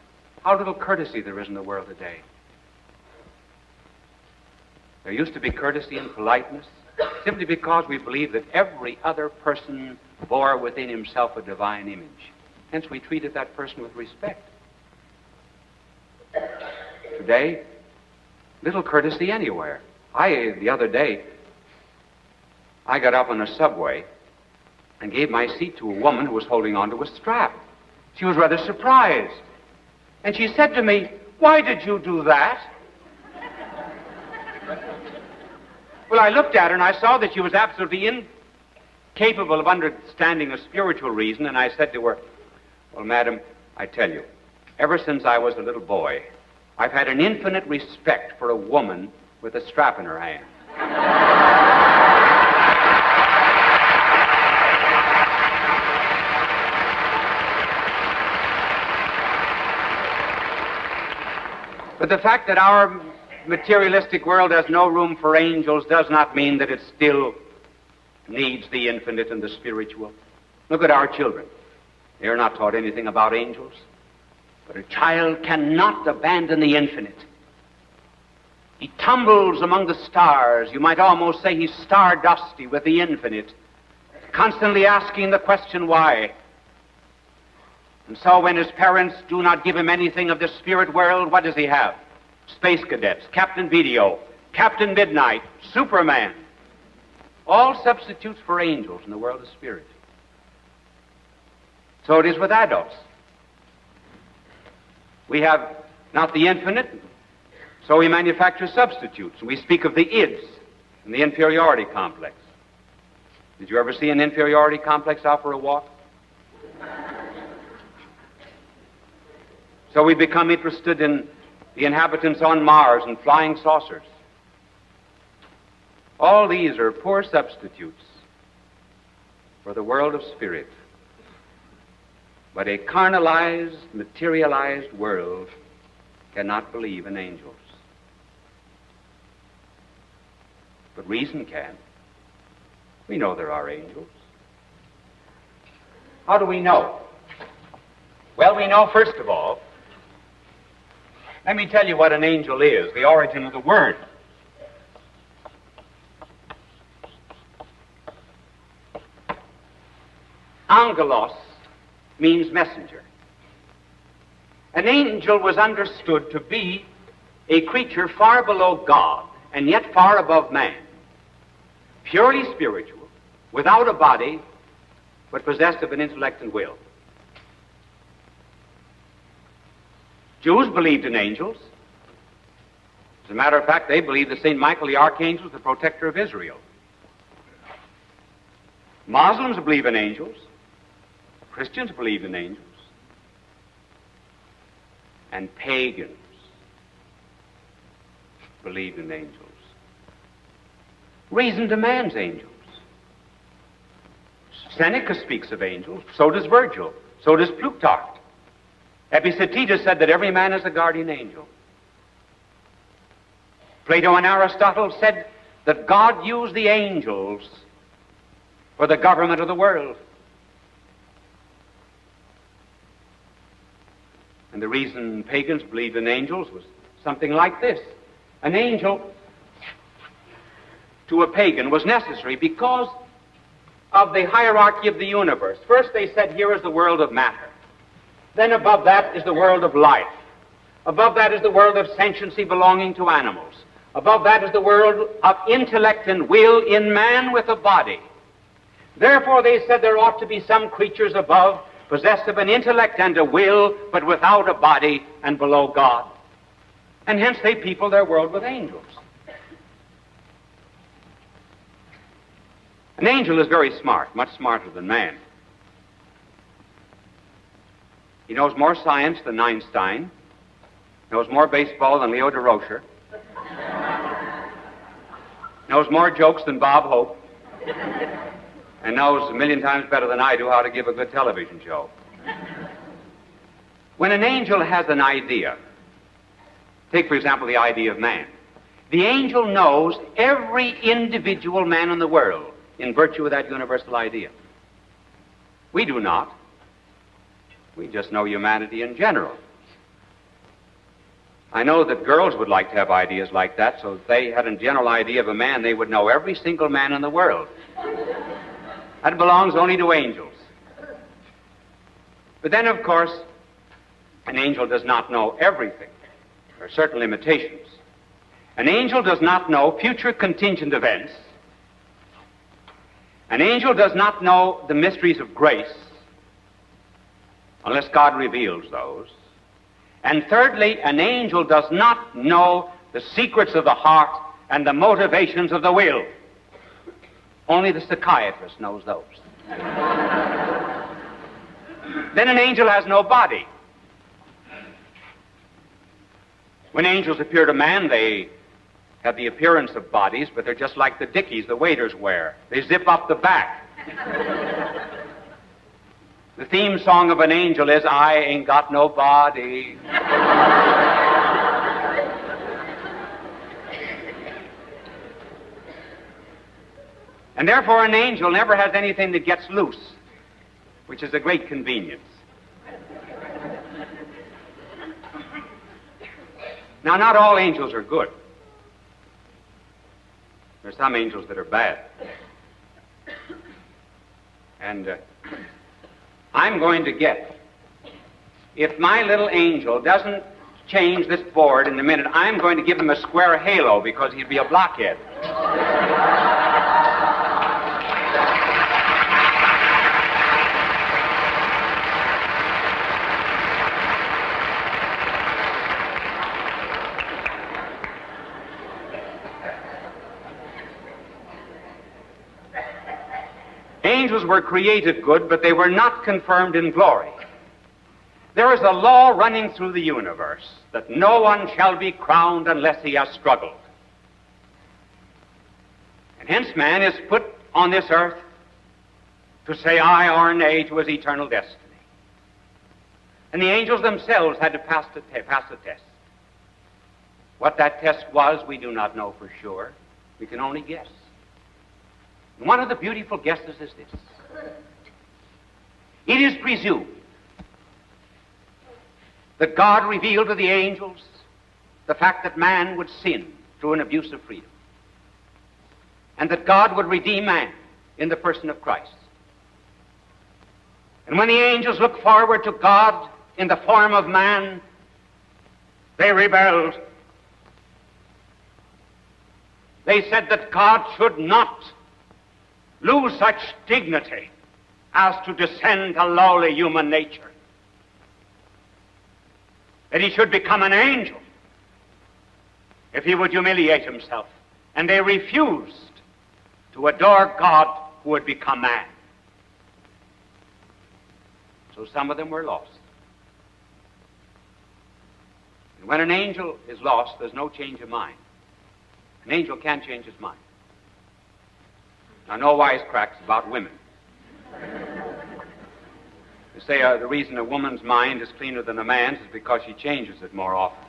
How little courtesy there is in the world today. There used to be courtesy and politeness simply because we believe that every other person bore within himself a divine image. Hence we treated that person with respect. Today, little courtesy anywhere. The other day, I got up on a subway and gave my seat to a woman who was holding on to a strap. She was rather surprised. And she said to me, Why did you do that? Well, I looked at her and I saw that she was absolutely incapable of understanding a spiritual reason, and I said to her, well, madam, I tell you, ever since I was a little boy, I've had an infinite respect for a woman with a strap in her hand. But the fact that our materialistic world has no room for angels does not mean that it still needs the infinite and the spiritual. Look at our children. They are not taught anything about angels. But a child cannot abandon the infinite. He tumbles among the stars. You might almost say he's stardusty with the infinite, constantly asking the question, why? And so when his parents do not give him anything of the spirit world, what does he have? Space Cadets, Captain Video, Captain Midnight, Superman. All substitutes for angels in the world of spirit. So it is with adults. We have not the infinite, so we manufacture substitutes. We speak of the ids and the inferiority complex. Did you ever see an inferiority complex out for a walk? So we become interested in the inhabitants on Mars and flying saucers. All these are poor substitutes for the world of spirit. But a carnalized, materialized world cannot believe in angels. But reason can. We know there are angels. How do we know? Well, we know, first of all, let me tell you what an angel is, the origin of the word. Angelos means messenger. An angel was understood to be a creature far below God and yet far above man, purely spiritual, without a body, but possessed of an intellect and will. Jews believed in angels. As a matter of fact, they believed that St. Michael the Archangel was the protector of Israel. Muslims believe in angels. Christians believe in angels. And pagans believe in angels. Reason demands angels. Seneca speaks of angels. So does Virgil. So does Plutarch. Epictetus said that every man is a guardian angel. Plato and Aristotle said that God used the angels for the government of the world. And the reason pagans believed in angels was something like this. An angel to a pagan was necessary because of the hierarchy of the universe. First they said, here is the world of matter. Then above that is the world of life. Above that is the world of sentiency belonging to animals. Above that is the world of intellect and will in man with a body. Therefore they said there ought to be some creatures above, possessed of an intellect and a will, but without a body and below God. And hence they people their world with angels. An angel is very smart, much smarter than man. He knows more science than Einstein, knows more baseball than Leo DeRocher, knows more jokes than Bob Hope, and knows a million times better than I do how to give a good television show. When an angel has an idea, take, for example, the idea of man, the angel knows every individual man in the world in virtue of that universal idea. We do not. We just know humanity in general. I know that girls would like to have ideas like that, so if they had a general idea of a man, they would know every single man in the world. That belongs only to angels. But then, of course, an angel does not know everything. There are certain limitations. An angel does not know future contingent events. An angel does not know the mysteries of grace, unless God reveals those. And thirdly, an angel does not know the secrets of the heart and the motivations of the will. Only the psychiatrist knows those. Then an angel has no body. When angels appear to man, they have the appearance of bodies, but they're just like the dickies the waiters wear. They zip up the back. The theme song of an angel is, I ain't got no body. And therefore an angel never has anything that gets loose, which is a great convenience. Now, not all angels are good. There are some angels that are bad. And I'm going to get, if my little angel doesn't change this board in a minute, I'm going to give him a square halo because he'd be a blockhead. Angels were created good, but they were not confirmed in glory. There is a law running through the universe that no one shall be crowned unless he has struggled. And hence man is put on this earth to say aye or nay to his eternal destiny. And the angels themselves had to pass the test. What that test was, we do not know for sure. We can only guess. And one of the beautiful guesses is this. It is presumed that God revealed to the angels the fact that man would sin through an abuse of freedom, and that God would redeem man in the person of Christ. And when the angels looked forward to God in the form of man, they rebelled. They said that God should not lose such dignity as to descend to lowly human nature, that he should become an angel if he would humiliate himself. And they refused to adore God who had become man. So some of them were lost. And when an angel is lost, there's no change of mind. An angel can't change his mind. Now, no wisecracks about women. They say the reason a woman's mind is cleaner than a man's is because she changes it more often.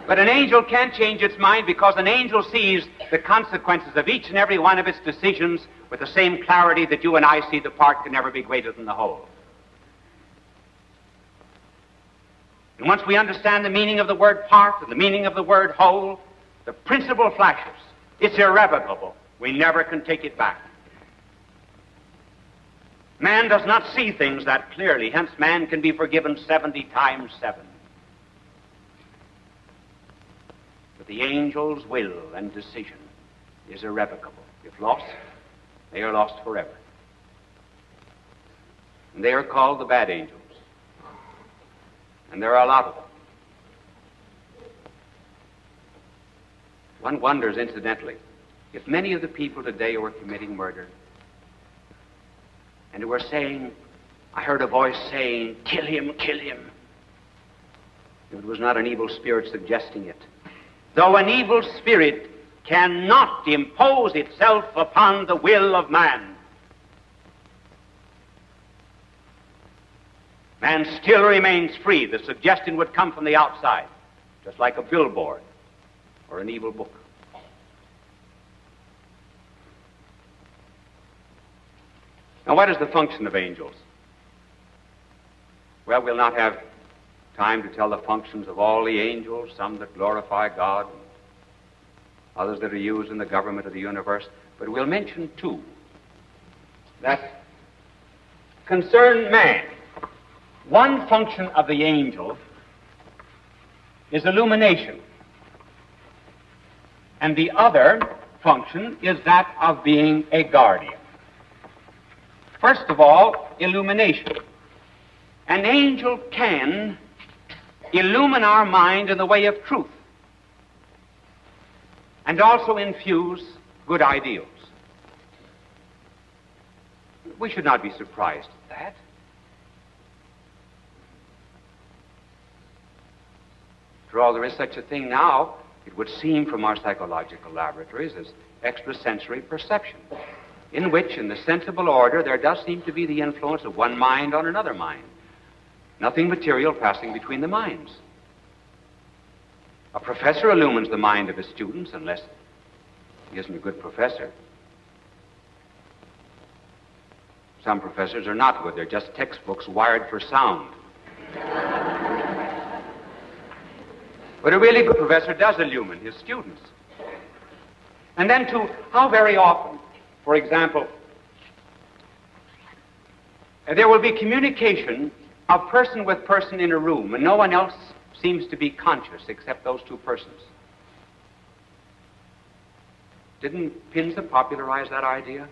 But an angel can't change its mind because an angel sees the consequences of each and every one of its decisions with the same clarity that you and I see the part can never be greater than the whole. And once we understand the meaning of the word part and the meaning of the word whole, the principle flashes. It's irrevocable. We never can take it back. Man does not see things that clearly, hence man can be forgiven 70 times 7. But the angel's will and decision is irrevocable. If lost, they are lost forever. And they are called the bad angels. And there are a lot of them. One wonders, incidentally, if many of the people today who are committing murder and who are saying, I heard a voice saying, kill him, kill him. It was not an evil spirit suggesting it. Though an evil spirit cannot impose itself upon the will of man, man still remains free. The suggestion would come from the outside, just like a billboard or an evil book. Now, what is the function of angels? Well, we'll not have time to tell the functions of all the angels, some that glorify God, others that are used in the government of the universe, but we'll mention 2 that concern man. One function of the angel is illumination, and the other function is that of being a guardian. First of all, illumination. An angel can illumine our mind in the way of truth and also infuse good ideals. We should not be surprised at that. After all, there is such a thing now, it would seem from our psychological laboratories, as extrasensory perception, in which, in the sensible order, there does seem to be the influence of one mind on another mind. Nothing material passing between the minds. A professor illumines the mind of his students unless he isn't a good professor. Some professors are not good. They're just textbooks wired for sound. But a really good professor does illumine his students. And then, too, how very often, for example, there will be communication of person with person in a room, and no one else seems to be conscious except those two persons. Didn't Pinza popularize that idea?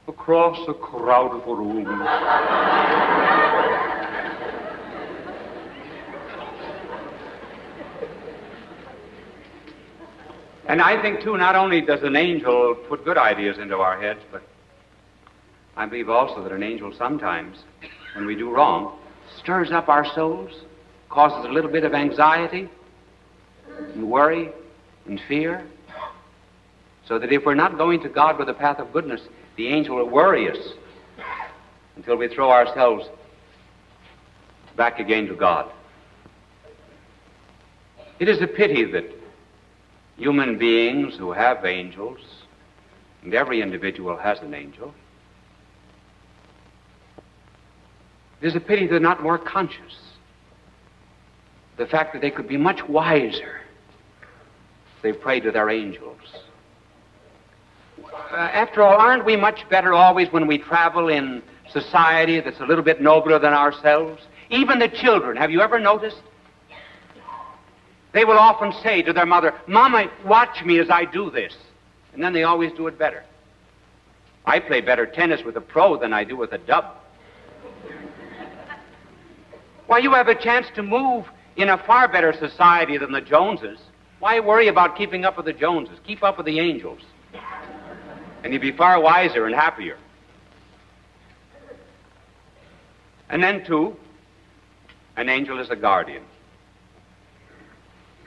Across a crowded room. And I think, too, not only does an angel put good ideas into our heads, but I believe also that an angel sometimes, when we do wrong, stirs up our souls, causes a little bit of anxiety and worry and fear, so that if we're not going to God with the path of goodness, the angel will worry us until we throw ourselves back again to God. It is a pity that human beings who have angels, and every individual has an angel, it is a pity they're not more conscious of the fact that they could be much wiser if they prayed to their angels. After all, aren't we much better always when we travel in society that's a little bit nobler than ourselves? Even the children, have you ever noticed? They will often say to their mother, "Mama, watch me as I do this." And then they always do it better. I play better tennis with a pro than I do with a dub. Why, you have a chance to move in a far better society than the Joneses. Why worry about keeping up with the Joneses? Keep up with the angels. And you'll be far wiser and happier. And then, too, an angel is a guardian.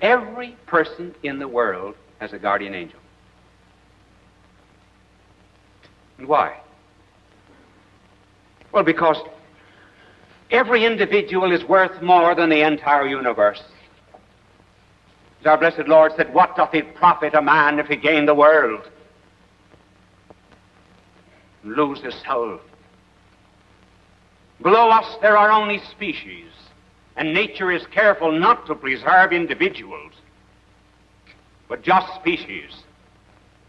Every person in the world has a guardian angel. And why? Well, because every individual is worth more than the entire universe. As our blessed Lord said, "What doth it profit a man if he gain the world and lose his soul?" Below us there are only species, and nature is careful not to preserve individuals, but just species.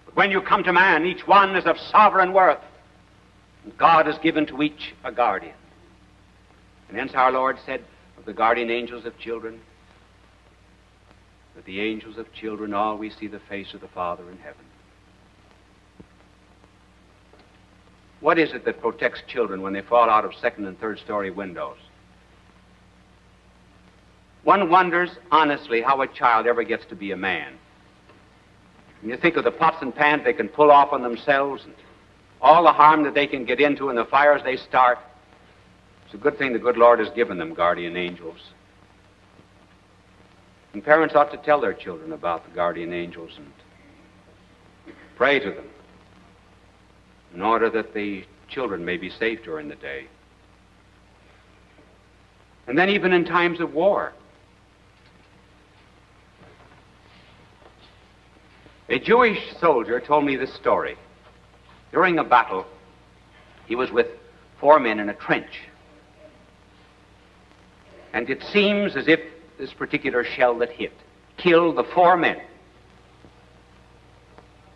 But when you come to man, each one is of sovereign worth, and God has given to each a guardian. And hence our Lord said of the guardian angels of children, that the angels of children always see the face of the Father in heaven. What is it that protects children when they fall out of second and third story windows? One wonders, honestly, how a child ever gets to be a man. When you think of the pots and pans they can pull off on themselves, and all the harm that they can get into and the fires they start, it's a good thing the good Lord has given them guardian angels. And parents ought to tell their children about the guardian angels and pray to them in order that the children may be safe during the day. And then even in times of war. A Jewish soldier told me this story. During a battle, he was with 4 men in a trench. And it seems as if this particular shell that hit killed the 4 men.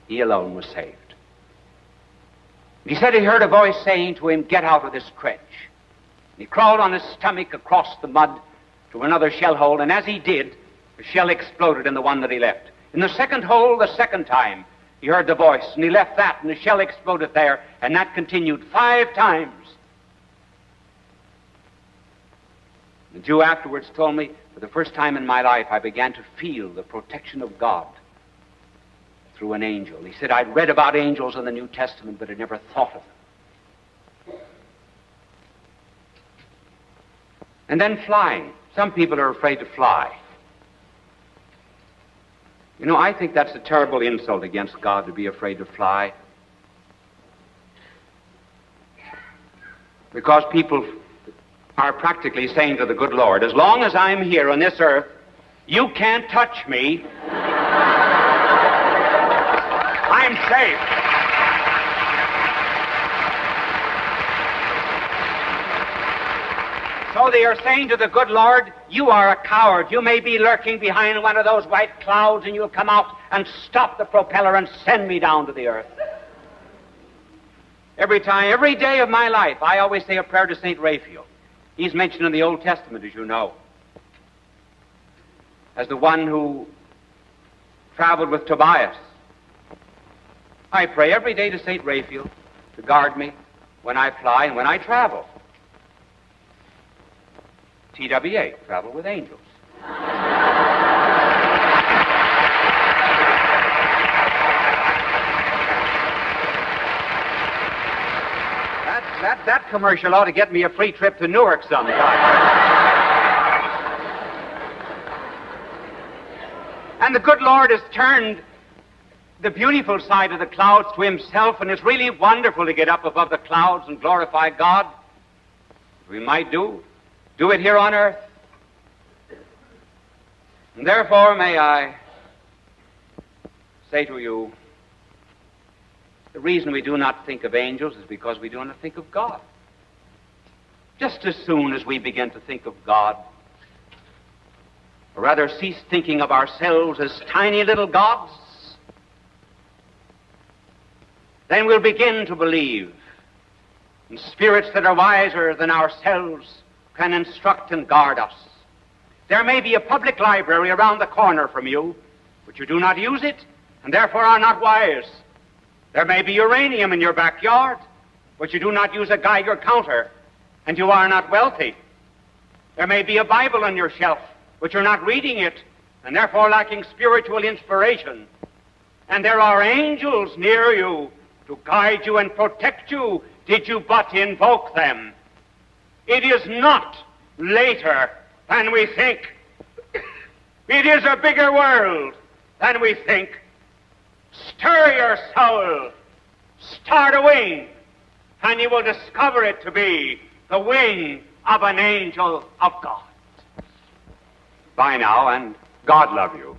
He alone was saved. He said he heard a voice saying to him, "Get out of this trench." And he crawled on his stomach across the mud to another shell hole, and as he did, the shell exploded in the one that he left. In the second hole, the second time, he heard the voice, and he left that, and the shell exploded there, and that continued 5 times. The Jew afterwards told me, for the first time in my life, I began to feel the protection of God through an angel. He said, I'd read about angels in the New Testament, but had never thought of them. And then flying. Some people are afraid to fly. You know, I think that's a terrible insult against God to be afraid to fly. Because people are practically saying to the good Lord, as long as I'm here on this earth, you can't touch me. I'm safe. So they are saying to the good Lord, you are a coward. You may be lurking behind one of those white clouds, and you'll come out and stop the propeller and send me down to the earth. Every day of my life, I always say a prayer to St. Raphael. He's mentioned in the Old Testament, as you know, as the one who traveled with Tobias. I pray every day to St. Raphael to guard me when I fly and when I travel. TWA, travel with angels. That commercial ought to get me a free trip to Newark sometime. And the good Lord has turned the beautiful side of the clouds to himself, and it's really wonderful to get up above the clouds and glorify God. We might do it here on earth. And therefore may I say to you, the reason we do not think of angels is because we do not think of God. Just as soon as we begin to think of God, or rather cease thinking of ourselves as tiny little gods, then we'll begin to believe in spirits that are wiser than ourselves can instruct and guard us. There may be a public library around the corner from you, but you do not use it, and therefore are not wise. There may be uranium in your backyard, but you do not use a Geiger counter, and you are not wealthy. There may be a Bible on your shelf, but you're not reading it, and therefore lacking spiritual inspiration. And there are angels near you to guide you and protect you, did you but invoke them. It is not later than we think. It is a bigger world than we think. Stir your soul, start a wing, and you will discover it to be the wing of an angel of God. Bye now, and God love you.